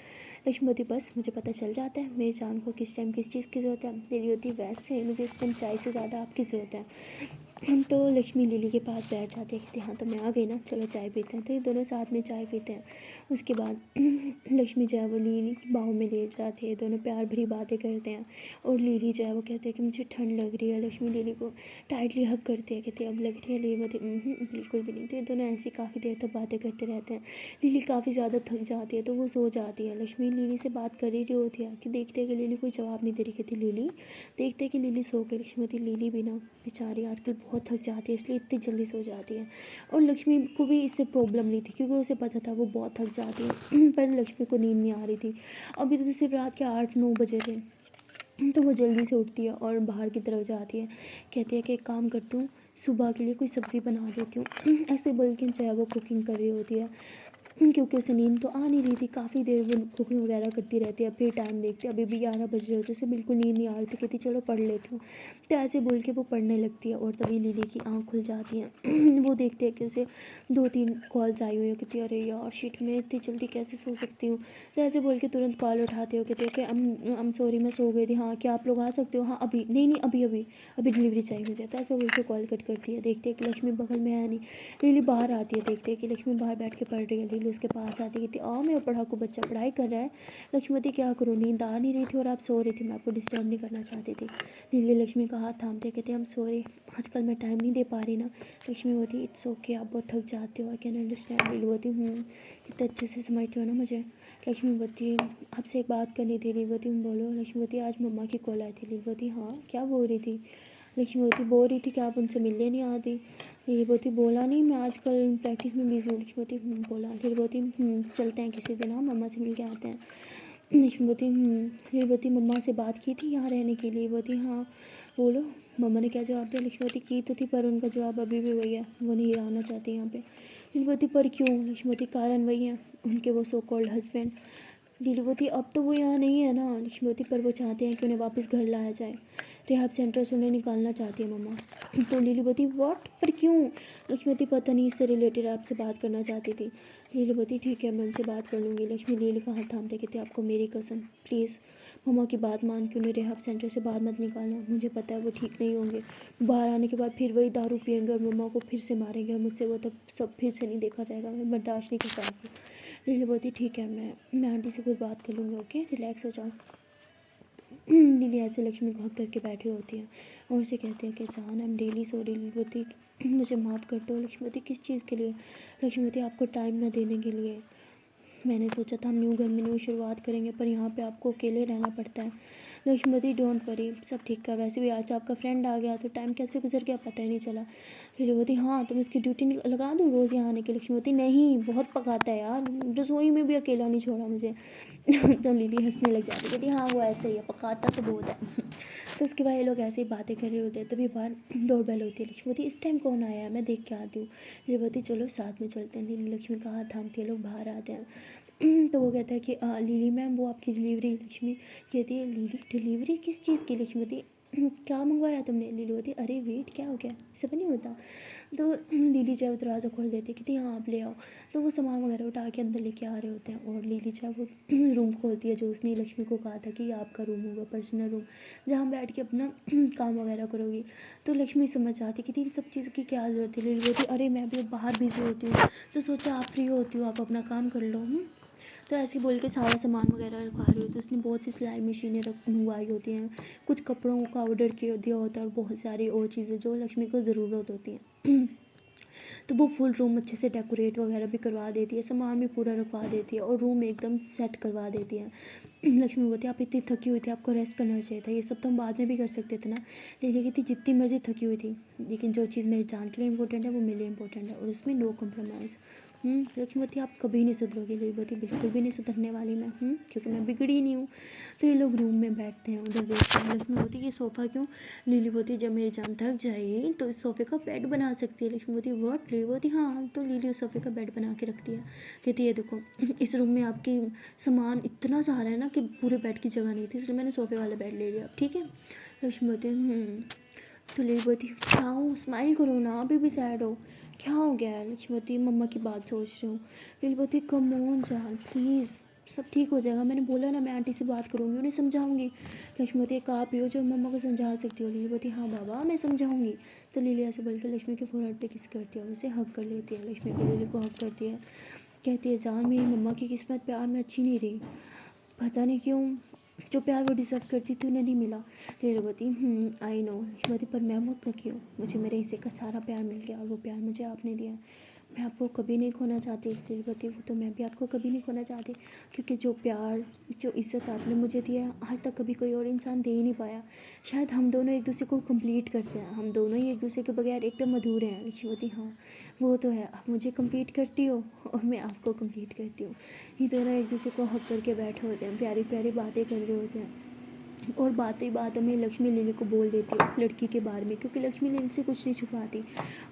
लक्ष्मी होती बस मुझे पता चल जाता है मेरी जान को किस टाइम किस चीज़ की ज़रूरत है। लिली होती वैसे मुझे इस टाइम चाय से ज़्यादा आपकी ज़रूरत है। तो लक्ष्मी लिली के पास बैठ जाती है, कहती हाँ तो मैं आ गई ना, चलो चाय पीते हैं। तो ये दोनों साथ में चाय पीते हैं। उसके बाद लक्ष्मी जो है वो लिली की बाहों में लेट जाती है, दोनों प्यार भरी बातें करते हैं। और लिली जो है वो कहते हैं कि मुझे ठंड लग रही है। लक्ष्मी लिली को टाइटली हग करती है, कहती है अब लग रही है। लिली बोलती बिल्कुल भी नहीं। तो ये दोनों ऐसी काफ़ी देर तक बातें करते रहते हैं। लिली काफ़ी ज़्यादा थक जाती है तो वो सो जाती है। लक्ष्मी लिली से बात कर ही रही होती है कि देखते हैं कि लिली कोई जवाब नहीं दे रही, कहती लिली देखते कि लिली सो गई। लक्ष्मी होती लिली भी ना बेचारी आजकल बहुत थक जाती है इसलिए इतनी जल्दी सो जाती है। और लक्ष्मी को भी इससे प्रॉब्लम नहीं थी क्योंकि उसे पता था वो बहुत थक जाती है। पर लक्ष्मी को नींद नहीं आ रही थी। अभी तो सिर्फ रात के 8-9 बजे थे। तो वो जल्दी से उठती है और बाहर की तरफ जाती है, कहती है कि एक काम करती हूँ सुबह के लिए कोई सब्ज़ी बना देती हूँ। ऐसे बोल के जो है वो कुकिंग कर रही होती है क्योंकि उसे नींद तो आ नहीं रही थी, काफ़ी देर वो कुकिंग वगैरह करती रहती है। फिर टाइम देखती है अभी भी 11 बज रहे होते, उसे बिल्कुल नींद नहीं आ रही थी, कहती चलो पढ़ लेती हूँ। तो ऐसे बोल के वो पढ़ने लगती है और तभी लिली की आँख खुल जाती है। वो देखती है कि उसे 2-3 कॉल्स आई हुई है, कहती है अरे यार शिट मैं इतनी जल्दी कैसे सो सकती हूँ। तो ऐसे बोल के तुरंत कॉल उठाते हो, कहते हो कि I'm सॉरी मैं सो गई थी, हाँ क्या आप लोग आ सकते हो, हाँ अभी नहीं नहीं अभी अभी अभी डिलीवरी चाहिए मुझे। तो ऐसे बोल के कॉल कट करती है। देखती है कि लक्ष्मी बगल में है नहीं। लिली बाहर आती है, देखती है कि लक्ष्मी बाहर बैठ के पढ़ रही है। लिली उसके पास आती है, कहती मेरा पढ़ाकू बच्चा पढ़ाई कर रहा है। लक्ष्मीवती क्या करूँ नींद आ नहीं रही थी और आप सो रही थी, मैं आपको डिस्टर्ब नहीं करना चाहती थी। लिली लक्ष्मी का हाथ थामते कहते हम सॉरी आजकल मैं टाइम नहीं दे पा रही ना। लक्ष्मी बोलती इट्स ओके आप बहुत थक जाते हो आई कैन अंडरस्टैंड। लिली बोलती कितने अच्छे से समझती हो ना मुझे। लक्ष्मी बोलती आपसे एक बात करनी थी। लिली बोलती बोलो। लक्ष्मी बोलती आज मम्मा की कॉल आई थी। लिली बोलती हाँ क्या बोल रही थी। लक्ष्मी बोलती बोल रही थी कि आप उनसे मिलने नहीं आती। लिली बोलती बोला नहीं मैं आजकल प्रैक्टिस में बिजी हूँ। लक्ष्मी बोलती बोला। लिली बोलती चलते हैं किसी दिन, हाँ मम्मा से मिल के आते हैं। लक्ष्मीवती लीलावती मम्मा से बात की थी यहाँ रहने के लिए। लीलावती हाँ बोलो। मम्मा ने क्या जवाब दिया? लक्ष्मीवती की तो थी पर उनका जवाब अभी भी वही है, वो नहीं रहना चाहती यहाँ पे। लीलावती पर क्यों? लक्ष्मीवती कारण वही है, उनके वो सो कॉल्ड हस्बैंड। लीलावती अब तो वो यहाँ नहीं है ना लक्ष्मीवती, पर वो चाहते हैं कि उन्हें वापस घर लाया जाए। रिहाब सेंटर से उन्हें निकालना चाहती है मम्मा। तो लीलावती व्हाट? पर क्यों? लक्ष्मीवती पता नहीं, इससे रिलेटेड आपसे बात करना चाहती थी। लीलावती ठीक है, मैं उनसे बात कर लूँगी। लक्ष्मी लीली का हाथ थामते कहते आपको मेरी कसम, प्लीज़ मम्मा की बात मान के उन्हें रिहाब सेंटर से बाहर मत निकालना। मुझे पता है वो ठीक नहीं होंगे, बाहर आने के बाद फिर वही दारू पियेंगे और मम्मा को फिर से मारेंगे और मुझसे वो तब सब फिर से नहीं देखा जाएगा। मैं बर्दाश्त नहीं कर पाऊँगी। लीलावती ठीक है, मैं आंटी से कुछ बात कर लूँगी। ओके रिलैक्स हो जाओ। लिली ऐसे लक्ष्मी को हक करके बैठी होती है और उसे कहती है कि जान I am really sorry Lilavati, मुझे माफ़ कर दो। लक्ष्मीवती किस चीज़ के लिए? लक्ष्मीवती आपको टाइम न देने के लिए। मैंने सोचा था हम न्यू घर में न्यू शुरुआत करेंगे, पर यहाँ पे आपको अकेले रहना पड़ता है। लक्ष्मीवती डोंट वरी, सब ठीक कर। वैसे भी आज आपका फ्रेंड आ गया तो टाइम कैसे गुजर गया पता ही नहीं चला। लीलावती हाँ तो मैं उसकी ड्यूटी लगा दूँ रोज़ यहाँ आने की? लक्ष्मीवती नहीं, बहुत पकाता है यार, रसोई में भी अकेला नहीं छोड़ा मुझे। तो लिली हंसने लग जाती, कहती हाँ वो ऐसे ही है, पकाता तो बहुत है। तो उसके बाद ये लोग ऐसे ही बातें कर रहे होते हैं, तभी बाहर डोरबेल होती है। लक्ष्मीवती इस टाइम कौन आया है, मैं देख के आती हूँ। लीलावती चलो साथ में चलते हैं। लिली लक्ष्मी का हाथ थामती है, लोग बाहर आते हैं। तो वो कहता है कि लिली मैम वो आपकी डिलीवरी। लक्ष्मी कहती है लिली डिलीवरी किस चीज़ की? लक्ष्मीवती क्या मंगवाया तुमने? लीलावती अरे वेट क्या हो गया, सब नहीं होता। तो लिली जो है वो दरवाज़ा खोल देती है, कहती हाँ आप ले आओ। तो वो सामान वगैरह उठा के अंदर लेके आ रहे होते हैं और लिली जो है वो रूम खोलती है जो उसने लक्ष्मी को कहा था कि ये आपका रूम होगा, पर्सनल रूम, जहाँ बैठ के अपना काम वगैरह करोगी। तो लक्ष्मी समझ जाती कि इन सब चीज़ की क्या ज़रूरत है। लिली बोलती अरे मैं भी बाहर बिजी होती हूँ, तो सोचा आप फ्री होती हो, आप अपना काम कर लो। तो ऐसे बोल के सारा सामान वगैरह रखवा रही होती है। उसने बहुत सी सिलाई मशीनें मंगवाई होती हैं, कुछ कपड़ों का ऑर्डर किया दिया होता है और बहुत सारी और चीज़ें जो लक्ष्मी को ज़रूरत होती हैं। तो वो फुल रूम अच्छे से डेकोरेट वगैरह भी करवा देती है, सामान भी पूरा रखवा देती है और रूम एकदम सेट करवा देती है। लक्ष्मी बोलती है आप इतनी थकी हुई थी, आपको रेस्ट करना चाहिए था, ये सब तो हम बाद में भी कर सकते थे ना। लेकिन कहती जितनी मर्जी थकी हुई थी, लेकिन जो चीज़ मेरी जान के लिए इंपॉर्टेंट है वो मेरे लिए इंपॉर्टेंट है और उसमें नो कॉम्प्रोमाइज़। लक्ष्मीवती आप कभी नहीं सुधरोगी। लक्ष्मीवती बिल्कुल भी नहीं सुधरने वाली मैं, क्योंकि मैं बिगड़ी नहीं हूँ। तो ये लोग रूम में बैठते हैं, उधर देखते हैं। लक्ष्मीवती ये सोफ़ा क्यों? लिलीवती जब मेरी जान थक जाएगी तो इस सोफ़े का बेड बना सकती है। लक्ष्मीवती व्हाट? लिलीवती हाँ, तो लिली उस सोफ़े का बेड बना के रखती है। कहती है देखो इस रूम में आपकी सामान इतना सारा है ना कि पूरे बेड की जगह नहीं थी, इसलिए मैंने सोफ़े वाला बेड ले लिया, ठीक है। लक्ष्मीवती तो लिलीवती क्या हो, स्माइल करो ना, अभी भी सैड हो, क्या हो गया है? लक्ष्मीवती मम्मा की बात सोच रही हूँ। लिलीवती कम ऑन जान प्लीज़, सब ठीक हो जाएगा, मैंने बोला ना मैं आंटी से बात करूँगी, उन्हें समझाऊंगी। लक्ष्मीवती एक आप ही हो जो मम्मा को समझा सकती हो। लिलीवती हाँ बाबा मैं समझाऊंगी। तो लिली ऐसे बोल के लक्ष्मी के फोरहेड पे किस करती है, उसे हक कर लेती है। लक्ष्मी भी लिली को हक करती है, कहती है जान मेरी मम्मा की किस्मत प्यार में अच्छी नहीं रही, पता नहीं क्यों, जो प्यार वो डिज़र्व करती थी उन्हें नहीं मिला। लीलावती आई नो लक्ष्मीवती, पर मैं बहुत लकी हूँ, मुझे मेरे हिस्से का सारा प्यार मिल गया और वो प्यार मुझे आपने दिया। मैं आपको कभी नहीं खोना चाहती लीलावती, वो तो मैं भी आपको कभी नहीं खोना चाहती, क्योंकि जो प्यार जो इज़्ज़त आपने मुझे दिया है आज तक कभी कोई और इंसान दे ही नहीं पाया। शायद हम दोनों एक दूसरे को कंप्लीट करते हैं, हम दोनों ही एक दूसरे के बगैर एकदम अधूरे हैं। लक्ष्मीवती हाँ वो तो है, आप मुझे कंप्लीट करती हो और मैं आपको कंप्लीट करती हूँ। ये दोनों एक दूसरे को हक करके बैठे होते हैं, प्यारी प्यारी बातें कर रहे होते हैं। और बातें बातों में लक्ष्मी लिली को बोल देती है उस लड़की के बारे में, क्योंकि लक्ष्मी लिली से कुछ नहीं छुपाती।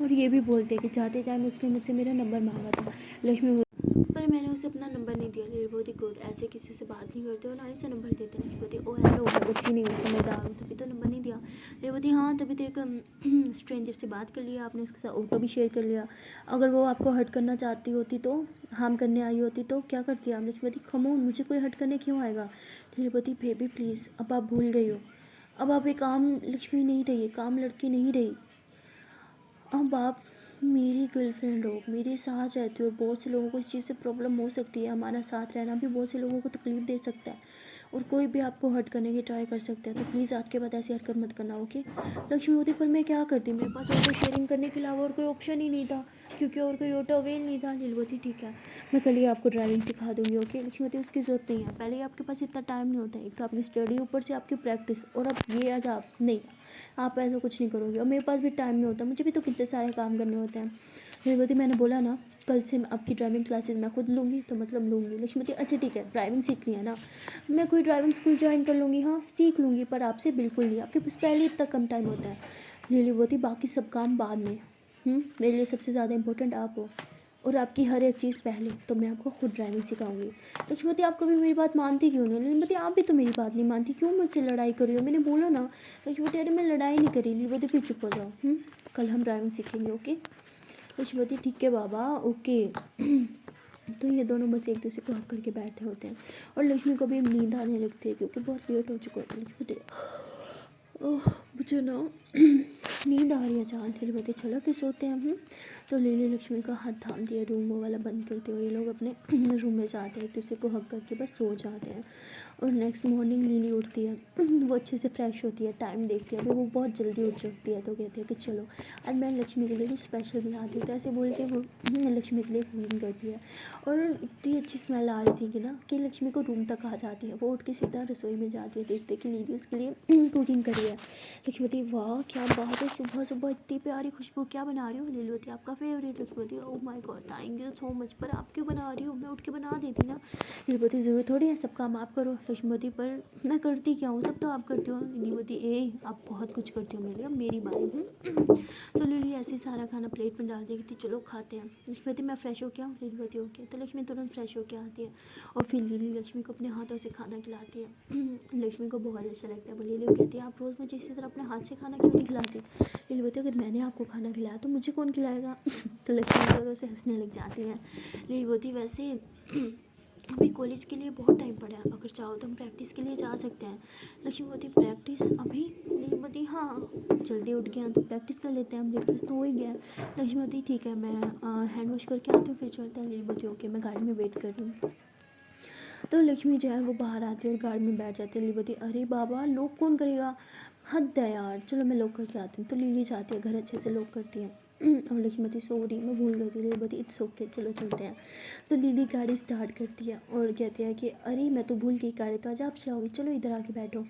और ये भी बोलते हैं कि जाते टाइम उसने मुझसे मेरा नंबर मांगा था। लक्ष्मी पर मैंने उसे अपना नंबर नहीं दिया। लिलीवती गुड, ऐसे किसी से बात नहीं करते और ना ही से नंबर देते। लक्ष्मीवती ओ हेलो मैं कुछ ही नहीं हूँ, समझदार हूँ, तभी तो नंबर नहीं दिया। लिलीवती हाँ तभी तो एक स्ट्रेंजर से बात कर लिया आपने, उसके साथ ऑटो भी शेयर कर लिया। अगर वो आपको हर्ट करना चाहती होती तो, हार्म करने आई होती तो क्या करती आप? लक्ष्मीवती खमोन, मुझे कोई हर्ट करने क्यों आएगा? लिलीवती बेबी प्लीज़, अब आप भूल गई हो, अब आप एक आम लक्ष्मी नहीं रही, काम लड़की नहीं रही, अब आप मेरी गर्लफ्रेंड हो, मेरे साथ रहती हो। बहुत से लोगों को इस चीज़ से प्रॉब्लम हो सकती है, हमारा साथ रहना भी बहुत से लोगों को तकलीफ़ दे सकता है और कोई भी आपको हर्ट करने की ट्राई कर सकता है। तो प्लीज़ आज के बाद ऐसी हरकत मत करना, ओके। लक्ष्मी होती पर मैं क्या करती, मेरे पास ऑटो शेयरिंग करने के अलावा और कोई ऑप्शन ही नहीं था, क्योंकि और कोई ऑटो अवेल नहीं था। लीलवती ठीक है, मैं कल ही आपको ड्राइविंग सिखा दूंगी, ओके। लक्ष्मीवती उसकी ज़रूरत नहीं है, पहले ही आपके पास इतना टाइम नहीं होता है, एक तो आपकी स्टडी ऊपर से आपकी प्रैक्टिस, और अब ये आज आप नहीं, आप ऐसा कुछ नहीं करोगे और मेरे पास भी टाइम नहीं होता, मुझे भी तो कितने सारे काम करने होते हैं। लक्ष्मीपति मैंने बोला ना कल से आपकी ड्राइविंग क्लासेस मैं खुद लूँगी, तो मतलब लूँगी। लक्ष्मीपति अच्छा ठीक है, ड्राइविंग सीखनी है ना, मैं कोई ड्राइविंग स्कूल ज्वाइन कर लूँगी, हाँ सीख लूँगी, पर आपसे बिल्कुल नहीं, आपके पास पहले इतना कम टाइम होता है। लक्ष्मीपति बाकी सब काम बाद में, मेरे लिए सबसे ज़्यादा इम्पोर्टेंट आप हो, और आपकी हर एक चीज़ पहले, तो मैं आपको खुद ड्राइविंग सिखाऊंगी। लक्ष्मीपति आप कभी मेरी बात मानती क्यों नहीं? लक्ष्मीपति आप भी तो मेरी बात नहीं मानती, क्यों मुझसे लड़ाई कर रही हो? मैंने बोला ना लक्ष्मीपति, अरे मैं लड़ाई नहीं करी। लक्ष्मीपति फिर चुप हो जाओ, कल हम ड्राइविंग सीखेंगे, ओके? लक्ष्मीपति ठीक है बाबा, ओके। तो ये दोनों बस एक दूसरे को हक करके बैठे होते हैं, और लक्ष्मी को भी नींद आने लगती है क्योंकि बहुत लेट हो चुका होता है। लक्ष्मीपति ओह मुझे ना नींद आ रही है जान, फिर बोलते चलो फिर सोते हैं हम। तो लिली लक्ष्मी का हाथ थाम दिया, रूम वाला बंद करते हुए ये लोग अपने रूम में जाते हैं, एक दूसरे को हक करके बस सो जाते हैं। और नेक्स्ट मॉर्निंग लिली उठती है, वो अच्छे से फ्रेश होती है, टाइम देखती है, अभी वो बहुत जल्दी उठ सकती है, तो कहती है कि चलो आज मैं लक्ष्मी के लिए कुछ स्पेशल बनाती हूँ। तो ऐसे बोल के वो लक्ष्मी के लिए कुकिंग करती है, और इतनी अच्छी स्मेल आ रही थी कि ना कि लक्ष्मी को रूम तक आ जाती है। वो उठ के सीधा रसोई में जाती है, देखते कि लिली उसके लिए कुकिंग करी है। लक्ष्मीपति वाह क्या बात है, सुबह सुबह इतनी प्यारी खुशबू, क्या बना रही हो? लीलवती आपका favourite. Laxmipati oh my god thank you so much, पर आप क्यों बना रही हो? मैं उठ के बना देती ना। लीलवती ज़रूरत थोड़ी है सब काम आप करो। लक्ष्मीपति पर मैं करती क्या हूँ, सब तो आप करती हो। लीलवती आप बहुत कुछ करती हो मेरे लिए, अब मेरी बारी। तो लिली ऐसे ही सारा खाना प्लेट में डाल देगी थी, चलो खाते हैं। लक्ष्मीपति मैं फ्रेश हो क्या हूँ? लीलवती ओके। तो लक्ष्मी तुरंत फ्रेश होकर आती है, और फिर लिली लक्ष्मी को अपने हाथों से खाना खिलाती है। लक्ष्मी को बहुत अच्छा लगता है, वो लिली कहती है आप रोज़ मुझे इसी तरह अपने हाथ से खाना क्यों नहीं खिलाती? लिली बोलती है अगर मैंने आपको खाना खिलाया तो मुझे कौन खिलाएगा? तो लक्ष्मी जोरों से हंसने लग जाती है। लिली बोलती वैसे अभी कॉलेज के लिए बहुत टाइम पड़ा है, अगर चाहो तो हम प्रैक्टिस के लिए जा सकते हैं। लक्ष्मी बोलती प्रैक्टिस अभी? लिली बोलती हाँ जल्दी उठ गया तो प्रैक्टिस कर लेते हैं, हम ब्रेकफास्ट तो हो ही गया। लक्ष्मी बोलती ठीक है मैं हैंड वॉश करके आती हूँ फिर चलते हैं। लिली बोलती ओके मैं गाड़ी में वेट कर रही हूँ। तो लक्ष्मी जो है वो बाहर आती है और गाड़ी में बैठ जाती है। लिली बोलती अरे बाबा लॉक कौन करेगा? हद है यार, चलो मैं लॉक करके आती हूँ। तो लिली जाती है घर अच्छे से लॉक करती है। और लक्ष्मीपति सॉरी मैं भूल गई थी। लिली बोलती इट्स ओके चलो चलते हैं। तो लिली गाड़ी स्टार्ट करती है और कहती है कि अरे मैं तो भूल गई गाड़ी, तो आज आप चलाओगी, चलो इधर आके बैठो।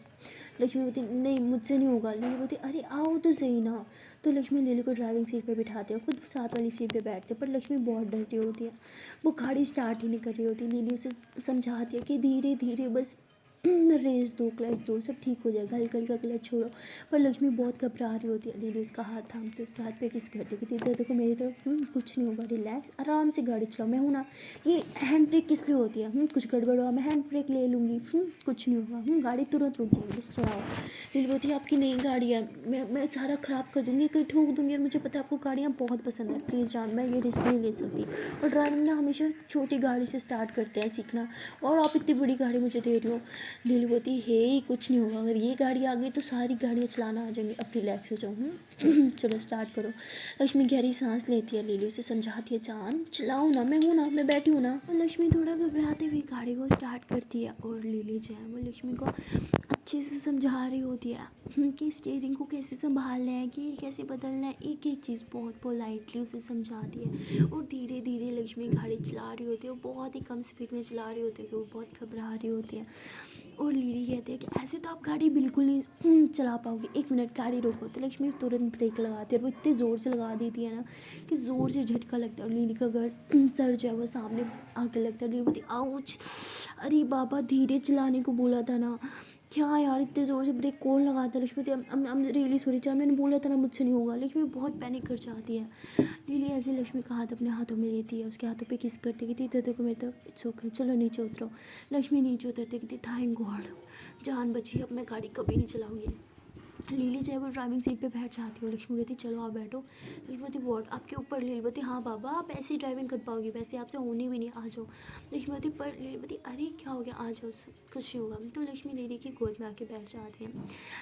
लक्ष्मी बोलती नहीं मुझसे नहीं होगा। लिली बोलती अरे आओ तो सही ना। तो लक्ष्मी लिली को ड्राइविंग सीट पे बिठाते हैं, खुद साथ वाली सीट पे बैठते हैं, पर लक्ष्मी बहुत डरती होती है, वो गाड़ी स्टार्ट ही नहीं कर रही होती। लिली उसे समझाती है कि धीरे धीरे बस रेस दो, क्लच दो, सब ठीक हो जाएगा, हल्का हल्का क्लच छोड़ो। पर लक्ष्मी बहुत घबरा रही होती है। लिली उसका हाथ थामते उसके हाथ पे किस करती कि दीदी देखो मेरी तरफ, कुछ नहीं होगा, रिलैक्स आराम से गाड़ी चलाओ, मैं हूँ ना। ये हैंड ब्रेक किस लिए होती है? कुछ गड़बड़ हुआ मैं हैंड ब्रेक ले लूँगी, कुछ नहीं होगा, गाड़ी तुरंत रुक जाएगी, बस चलाओ। लिली बोलती है आपकी नई गाड़ी है, मैं सारा ख़राब कर दूँगी, कहीं ठोक दूँगी, और मुझे पता है आपको गाड़ियाँ बहुत पसंद है, प्लीज़ जान मैं ये रिस्क नहीं ले सकती। और ड्राइविंग ना हमेशा छोटी गाड़ी से स्टार्ट करते हैं सीखना, और आप इतनी बड़ी गाड़ी मुझे दे रही हो। लिली बोलती हे कुछ नहीं होगा, अगर ये गाड़ी आ गई तो सारी गाड़ियाँ चलाना आ जाएंगी, अब रिलैक्स हो जाओ। चलो स्टार्ट करो। लक्ष्मी गहरी सांस लेती है, लिली उसे समझाती है जान चलाओ ना, मैं हूँ ना, मैं बैठी हूँ ना। और लक्ष्मी थोड़ा घबराते हुए गाड़ी को स्टार्ट करती है, और लिली जो है वो लक्ष्मी को अच्छे से समझा रही होती है कि स्टीयरिंग को कैसे संभालना है, कि कैसे बदलना है, एक एक चीज़ बहुत पोलाइटली उसे समझाती है। और धीरे धीरे लक्ष्मी गाड़ी चला रही होती है, वो बहुत ही कम स्पीड में चला रही होती है, वो बहुत घबरा रही होती है। और लिली कहती है कि ऐसे तो आप गाड़ी बिल्कुल नहीं चला पाओगे, एक मिनट गाड़ी रोको। तो लक्ष्मी तुरंत ब्रेक लगाती है, और वो इतने ज़ोर से लगा देती है ना कि ज़ोर से झटका लगता है, और लिली का सर जो है वो सामने आके लगता है। लिली बोलती आउच, अरे बाबा धीरे चलाने को बोला था ना, क्या यार इतने ज़ोर से ब्रेक कौन लगाता है? लक्ष्मी रियली सॉरी चार, मैंने बोला था ना मुझसे नहीं होगा। लक्ष्मी बहुत पैनिक कर जाती है। लिली ऐसे लक्ष्मी का हाथ अपने हाथों में लेती है, उसके हाथों पे किस करती कहती इधर देखो मेरे तरफ, इट्स ओके चलो नीचे उतरो। लक्ष्मी नीचे उतरते कहती थैंक गॉड जान बची, अब मैं गाड़ी कभी नहीं चलाऊंगी। लिली जो है वो ड्राइविंग सीट पे बैठ जाती है, लक्ष्मी कहती चलो आप बैठो। लक्ष्मी बोलती वॉट आपके ऊपर? लिली बोलती हाँ बाबा आप ऐसे ही ड्राइविंग कर पाओगी, वैसे आपसे होनी भी नहीं, आ जाओ। लक्ष्मी बोलती पर लिली बोलती अरे क्या हो गया, आ जाओ कुछ नहीं होगा। तो लक्ष्मी लिली की गोद में आके बैठ जाती है।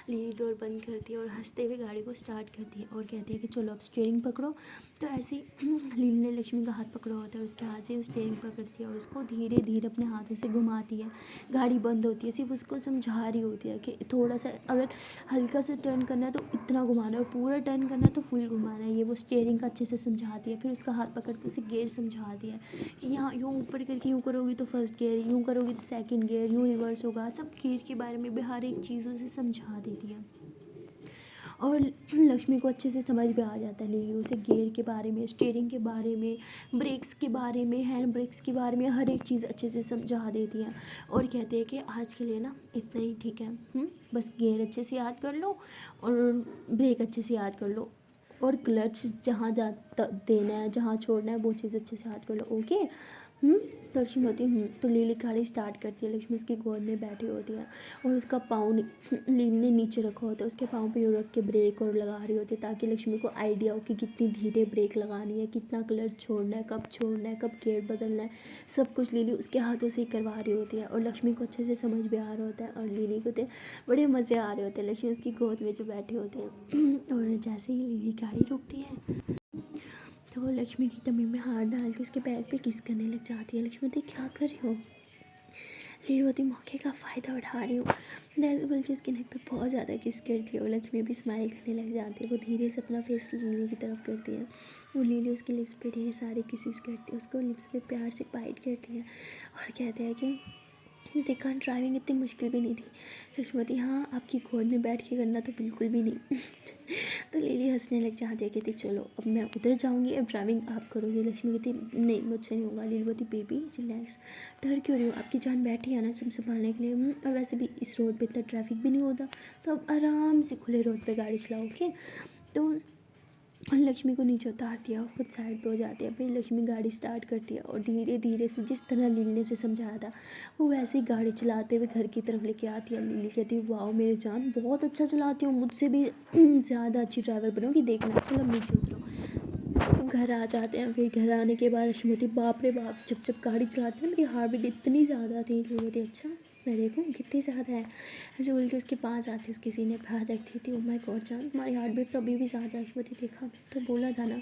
लिली डोर बंद करती है और हंसते हुए गाड़ी को स्टार्ट करती है, और कहती है कि चलो अब स्टीयरिंग पकड़ो। तो ऐसे ही लिली ने लक्ष्मी का हाथ पकड़ा होता है, उसके हाथ से स्टीयरिंग पकड़ती है और उसको धीरे धीरे अपने हाथों से घुमाती है। गाड़ी बंद होती है, सिर्फ उसको समझा रही होती है कि थोड़ा सा अगर हल्का सा टर्न करना है तो इतना घुमाना है, और पूरा टर्न करना है तो फुल घुमाना है, ये वो स्टीयरिंग का अच्छे से समझाती है। फिर उसका हाथ पकड़ के उसे गियर समझाती है कि यहाँ यूँ ऊपर करके यूँ करोगी तो फर्स्ट गियर, यूँ करोगी तो सेकंड गियर, यूँ रिवर्स होगा, सब गियर के बारे में भी हर एक चीज़ उसे समझा देती है। और लक्ष्मी को अच्छे से समझ भी आ जाता है। लिली उसे गियर के बारे में, स्टीयरिंग के बारे में, ब्रेक्स के बारे में, हैंड ब्रेक्स के बारे में हर एक चीज़ अच्छे से समझा देती है और कहते हैं कि आज के लिए ना इतना ही ठीक है। बस गियर अच्छे से याद कर लो और ब्रेक अच्छे से याद कर लो और क्लच जहाँ जा देना है, जहाँ छोड़ना है, वो चीज़ अच्छे से याद कर लो। ओके। तो लक्ष्मी होती है। तो लिली गाड़ी स्टार्ट करती है। लक्ष्मी उसकी गोद में बैठी होती है और उसका पाँव लिली ने नीचे रखा होता है, उसके पाँव पे यूँ रख के ब्रेक और लगा रही होती है ताकि लक्ष्मी को आइडिया हो कि कितनी धीरे ब्रेक लगानी है, कितना क्लच छोड़ना है, कब छोड़ना है, कब गियर बदलना है, सब कुछ लिली उसके हाथों से ही करवा रही होती है और लक्ष्मी को अच्छे से समझ भी आ रहा होता है और लिली को तो बड़े मज़े आ रहे होते हैं। लक्ष्मी उसकी गोद में जो बैठे होते हैं और जैसे ही लिली गाड़ी रुकती है तो वो लक्ष्मी की टमी में हाथ डाल के उसके बैग पे किस करने लग जाती है। लक्ष्मी होती क्या कर रही हो? लिली होती मौके का फ़ायदा उठा रही हूँ। जैसे बोल के उसके नेक पे बहुत ज़्यादा किस करती है और लक्ष्मी भी स्माइल करने लग जाती है। वो धीरे से अपना फेस लिली की तरफ करती है और लिली उसके लिप्स पे ढेर सारे किसेस करती है, उसको लिप्स पे प्यार से बाइट करती है और कहते हैं कि देखा ड्राइविंग इतनी मुश्किल भी नहीं थी। लक्ष्मती हाँ आपकी गोद में बैठ के करना तो बिल्कुल भी नहीं। तो लिली हंसने लग जाती है, कहती चलो अब मैं उधर जाऊंगी, अब ड्राइविंग आप करोगे। लक्ष्मी कहती नहीं मुझसे नहीं होगा। लिली बोलती बेबी रिलैक्स, डर क्यों रही हो, आपकी जान बैठी है ना सब संभालने के लिए। और वैसे भी इस रोड पे इतना ट्रैफिक भी नहीं होता तो अब आराम से खुले रोड पे गाड़ी चलाओ। ओके। तो लक्ष्मी को नीचे उतार दिया, खुद साइड पे हो जाती है। फिर लक्ष्मी गाड़ी स्टार्ट करती है और धीरे धीरे से जिस तरह लिली ने उसे समझाया था वो वैसे ही गाड़ी चलाते हुए घर की तरफ लेके आती है। लिली कहती है वाह मेरी जान बहुत अच्छा चलाती हूँ, मुझसे भी ज़्यादा अच्छी ड्राइवर बनोगी देखना, चलो नीचे उतरो। तो घर आ जाते हैं। फिर घर आने के बाद लक्ष्मी होती बाप रे बाप, जब गाड़ी चलाती है मेरी हार्ट बीट इतनी ज़्यादा थी। लिली होती अच्छा मैं देखूँ कितनी ज़्यादा है। ऐसे बोल के उसके पास आती है, उसके सीने पर हाथ रखती थी। ओ माय गॉड जान तुम्हारी हार्ट बीट तो अभी भी ज़्यादा है। लक्ष्मी देखा तो बोला था ना।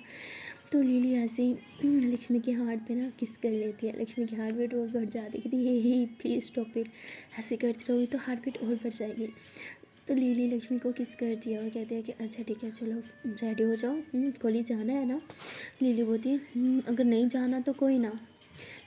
तो लिली ऐसे ही लक्ष्मी के हार्ट पे ना किस कर लेती है। लक्ष्मी की हार्ट बीट और बढ़ जाती है, कहती हे प्लीज़ स्टॉप इट, ऐसे करती रहोगी तो हार्ट बीट और बढ़ जाएगी। तो लिली लक्ष्मी को किस करती है और कहते हैं कि अच्छा ठीक है चलो रेडी हो जाओ, कॉलेज जाना है ना। लिली बोलती है अगर नहीं जाना तो कोई ना।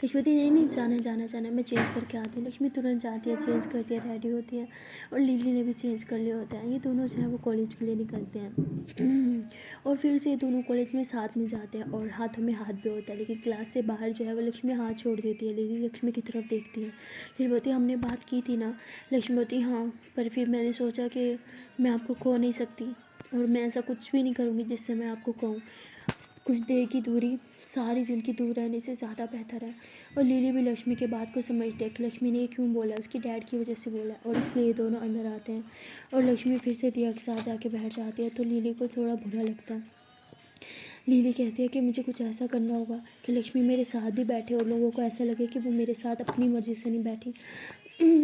लक्ष्मी बोलती नहीं जाना मैं चेंज करके आती हूँ। लक्ष्मी तुरंत जाती है, चेंज करती है, रेडी होती है और लिली ने भी चेंज कर लिया होता है। ये दोनों जो है वो कॉलेज के लिए निकलते हैं और फिर से ये दोनों कॉलेज में साथ में जाते हैं और हाथों में हाथ भी होता है। लेकिन क्लास से बाहर जो है वो लक्ष्मी हाथ छोड़ देती है। लिली लक्ष्मी की तरफ देखती है, फिर बोलती हमने बात की थी ना। लक्ष्मी बोलती हाँ पर फिर मैंने सोचा कि मैं आपको खो नहीं सकती और मैं ऐसा कुछ भी नहीं करूँगी जिससे मैं आपको कहूँ। कुछ देर की दूरी सारी ज़िंदगी दूर रहने से ज़्यादा बेहतर है। और लिली भी लक्ष्मी के बात को समझती है कि लक्ष्मी ने ये क्यों बोला, उसकी डैड की वजह से बोला और इसलिए ये दोनों अंदर आते हैं और लक्ष्मी फिर से दिया के साथ जाके बैठ जाती है। तो लिली को थोड़ा बुरा लगता है। लिली कहती है कि मुझे कुछ ऐसा करना होगा कि लक्ष्मी मेरे साथ भी बैठे और लोगों को ऐसा लगे कि वो मेरे साथ अपनी मर्ज़ी से नहीं बैठी।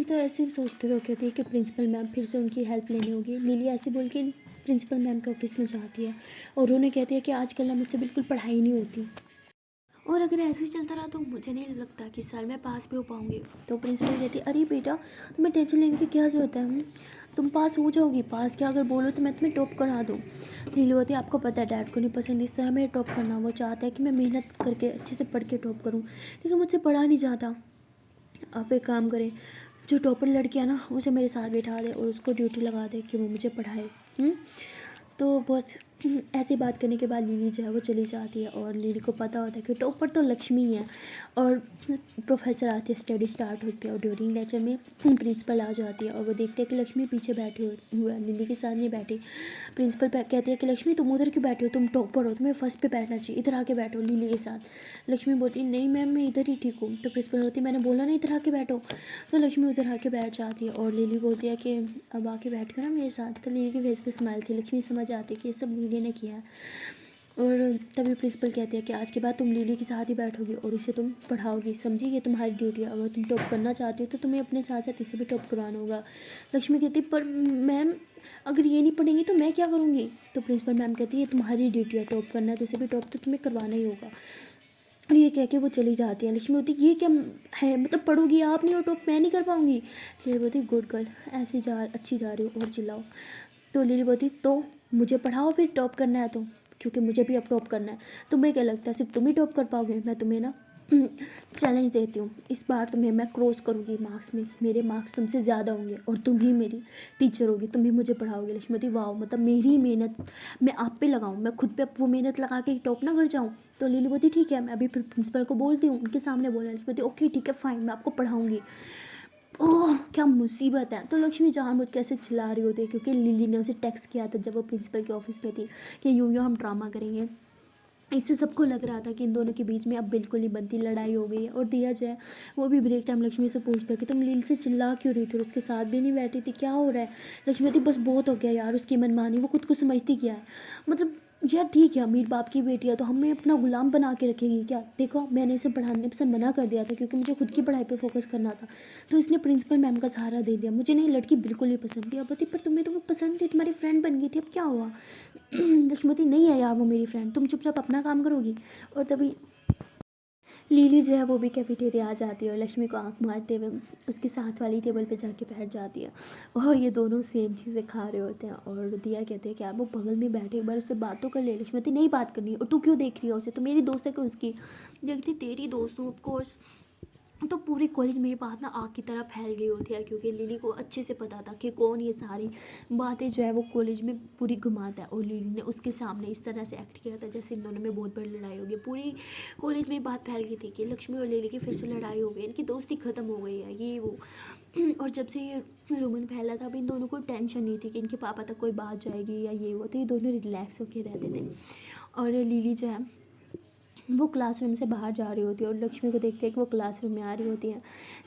तो ऐसे सोचते हुए कहती है कि प्रिंसिपल मैम फिर से उनकी हेल्प लेनी होगी। लिली ऐसे बोल के प्रिंसिपल मैम के ऑफिस में जाती है और उन्हें कहती है कि आजकल ना मुझसे बिल्कुल पढ़ाई नहीं होती और अगर ऐसे ही चलता रहा तो मुझे नहीं लगता कि साल में पास भी हो पाऊँगी। तो प्रिंसिपल कहती है अरे बेटा तुम्हें टेंशन लेने की क्या ज़रूरत है, तुम पास हो जाओगी, पास क्या अगर बोलो तो मैं तुम्हें टॉप करा दूँ। नीली होती है आपको पता है डैड को नहीं पसंद इस तरह मैं टॉप करना, वो चाहता है कि मैं मेहनत करके अच्छे से पढ़ के टॉप करूँ लेकिन मुझसे पढ़ा नहीं जाता। आप एक काम करें जो टॉपर लड़की है ना उसे मेरे साथ बैठा दे और उसको ड्यूटी लगा दे कि वो मुझे पढ़ाए। तो बहुत ऐसी बात करने के बाद लिली जो है वो चली जाती है और लिली को पता होता है कि टॉपर तो लक्ष्मी है। और प्रोफेसर आती है, स्टडी स्टार्ट होती है और ड्यूरिंग लेक्चर में प्रिंसिपल आ जाती है और वो देखते हैं कि लक्ष्मी पीछे बैठी हुई है, लिली के साथ नहीं बैठी। प्रिंसिपल कहती है कि लक्ष्मी तुम उधर क्यों बैठे हो, तुम टॉपर हो, तुम्हें फर्स्ट पे बैठना चाहिए, इधर आके बैठो लिली के साथ। लक्ष्मी बोलती नहीं मैम मैं इधर ही ठीक हूँ। तो प्रिंसिपल होती मैंने बोला ना इधर आके बैठो। तो लक्ष्मी उधर आके बैठ जाती है और लिली बोलती है कि अब आके बैठ गया ना मेरे साथ। तो लिली के फेस पे स्माइल थी, लक्ष्मी समझ आती है कि ये सब लिली ने किया है। और तभी प्रिंसिपल कहती है कि आज के बाद तुम लिली के साथ ही बैठोगी और इसे तुम पढ़ाओगी, समझी, ये तुम्हारी ड्यूटी है। अगर तुम टॉप करना चाहती हो तो तुम्हें अपने साथ साथ इसे भी टॉप करवाना होगा। लक्ष्मी कहती पर मैम अगर ये नहीं पढ़ेंगी तो मैं क्या करूँगी। तो प्रिंसिपल मैम कहती है ये तुम्हारी ड्यूटी है, टॉप करना है तो इसे भी टॉप तो तुम्हें करवाना ही होगा। और ये कह के वो चली जाती है। लक्ष्मी होती ये क्या है, मतलब पढ़ोगी आप नहीं हो टॉप, मैं नहीं कर पाऊँगी। लिली बोलती गुड गर्ल, ऐसी अच्छी जा रही हो और चिल्लाओ। तो लिली बोलती तो मुझे पढ़ाओ फिर टॉप करना है तो, क्योंकि मुझे भी अब टॉप करना है। तुम्हें क्या लगता है सिर्फ तुम ही टॉप कर पाओगे, मैं तुम्हें ना चैलेंज देती हूँ, इस बार तुम्हें मैं क्रॉस करूँगी मार्क्स में, मेरे मार्क्स तुमसे ज़्यादा होंगे और तुम ही मेरी टीचर होगी, तुम ही मुझे पढ़ाओगे। लक्ष्मीवती वाह, मतलब मेरी मेहनत मैं आप पे लगाऊँ, मैं खुद पे वो मेहनत लगा के टॉप ना कर जाऊँ। तो लिली बोलती ठीक है, मैं अभी फिर प्रिंसिपल को बोलती हूँ, उनके सामने बोला। लक्ष्मीवती ओके ठीक है फाइन, मैं आपको पढ़ाऊँगी। ओह क्या मुसीबत है। तो लक्ष्मी जानबूझ के ऐसे चिल्ला रही होती है क्योंकि लिली ने उसे टेक्स्ट किया था जब वो प्रिंसिपल के ऑफिस में थी कि यूँ यूँ हम ड्रामा करेंगे। इससे सबको लग रहा था कि इन दोनों के बीच में अब बिल्कुल ही बनती लड़ाई हो गई है। और दिया जाए वो भी ब्रेक टाइम लक्ष्मी से पूछता है कि तुम लील से चिल्ला क्यों रही थी और उसके साथ भी नहीं बैठी थी, क्या हो रहा है। लक्ष्मी थी बस बहुत हो गया यार उसकी मनमानी, वो खुद को समझती क्या है। मतलब यार ठीक है अमीर बाप की बेटी है तो हमें अपना गुलाम बना के रखेगी क्या। देखो मैंने इसे पढ़ाने से मना कर दिया था क्योंकि मुझे खुद की पढ़ाई पर फोकस करना था, तो इसने प्रिंसिपल मैम का सहारा दे दिया। मुझे नहीं लड़की बिल्कुल भी पसंद थी। अब बती पर तुम्हें तो वो पसंद थी, तुम्हारी फ्रेंड बन गई थी, अब क्या हुआ। लक्ष्मती नहीं है यार वो मेरी फ्रेंड, तुम चुपचाप अपना काम करोगी। और तभी लीली जो है वो भी कैफेटेरिया आ जाती है और लक्ष्मी को आंख मारते हुए उसके साथ वाली टेबल पे जाके बैठ जाती है। और ये दोनों सेम चीज़ें खा रहे होते हैं और दिया कहते हैं कि यार वो बगल में बैठे एक बार उससे बात तो कर ले। लक्ष्मी नहीं बात करनी, और तू क्यों देख रही है उसे, तो मेरी दोस्त है कि उसकी। देखती तेरी दोस्त हूँ ऑफकोर्स। तो पूरे कॉलेज में ये बात ना आग की तरह फैल गई होती है क्योंकि लिली को अच्छे से पता था कि कौन ये सारी बातें जो है वो कॉलेज में पूरी घुमाता है। और लिली ने उसके सामने इस तरह से एक्ट किया था जैसे इन दोनों में बहुत बड़ी लड़ाई हो गई। पूरी कॉलेज में बात फैल गई थी कि लक्ष्मी और लिली की फिर से लड़ाई हो गई, इनकी दोस्ती ख़त्म हो गई है ये वो। और जब से ये रूमन फैला था अभी इन दोनों को टेंशन नहीं थी कि इनके पापा तक कोई बात जाएगी या ये वो, तो ये दोनों रिलैक्स होके रहते थे। और लिली जो है वो क्लासरूम से बाहर जा रही होती है और लक्ष्मी को देखते हैं कि वो क्लासरूम में आ रही होती है।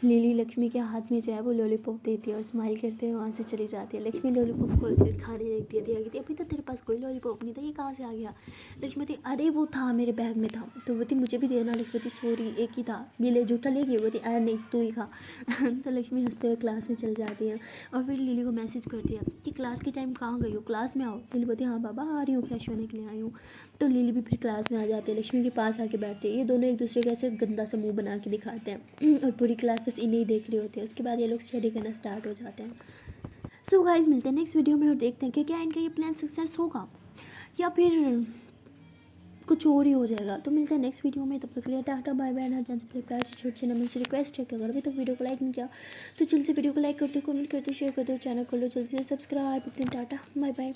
लिली लक्ष्मी के हाथ में जो है वो लॉलीपॉप देती है और स्माइल करते हुए वहाँ से चली जाती है। लक्ष्मी लॉलीपॉप को खाने लगती है, दिया कहती है अभी तो तेरे पास कोई लॉलीपॉप नहीं था, ये कहाँ से आ गया। लक्ष्मी थी अरे वो था मेरे बैग में था। तो वो थी मुझे भी देना। लक्ष्मी थी सॉरी एक ही था, ये ले जूठा ले गई। वो थी अरे नहीं तू ही खा। तो लक्ष्मी हंसते हुए क्लास में चल जाती है और फिर लिली को मैसेज करती है कि क्लास के टाइम कहाँ गई हो, क्लास में आओ। लिली बोलती हाँ बाबा आ रही हूँ, फ्रेश होने के लिए आई हूँ। तो लिली भी फिर क्लास में आ जाती है, लक्ष्मी के पास आके बैठती है। ये दोनों एक दूसरे का ऐसे गंदा सा मुंह बना के दिखाते हैं और पूरी क्लास बस इन्हें ही देख रही होती है। उसके बाद ये लोग स्टडी करना स्टार्ट हो जाते हैं। सो गाइस मिलते हैं नेक्स्ट वीडियो में और देखते हैं कि क्या इनका ये प्लान सक्सेस होगा या फिर कुछ और ही हो जाएगा। तो मिलते हैं नेक्स्ट वीडियो में, तब तक के लिए टाटा बाय बाय। ना जान से प्यार से छोटे से नमन से रिक्वेस्ट है कि अगर अभी तक वीडियो को लाइक नहीं किया तो जल्द से वीडियो को लाइक करते हो, कमेंट करते हो, शेयर कर दो, चैनल कर लो जल्दी से सब्सक्राइब। Tata bye bye.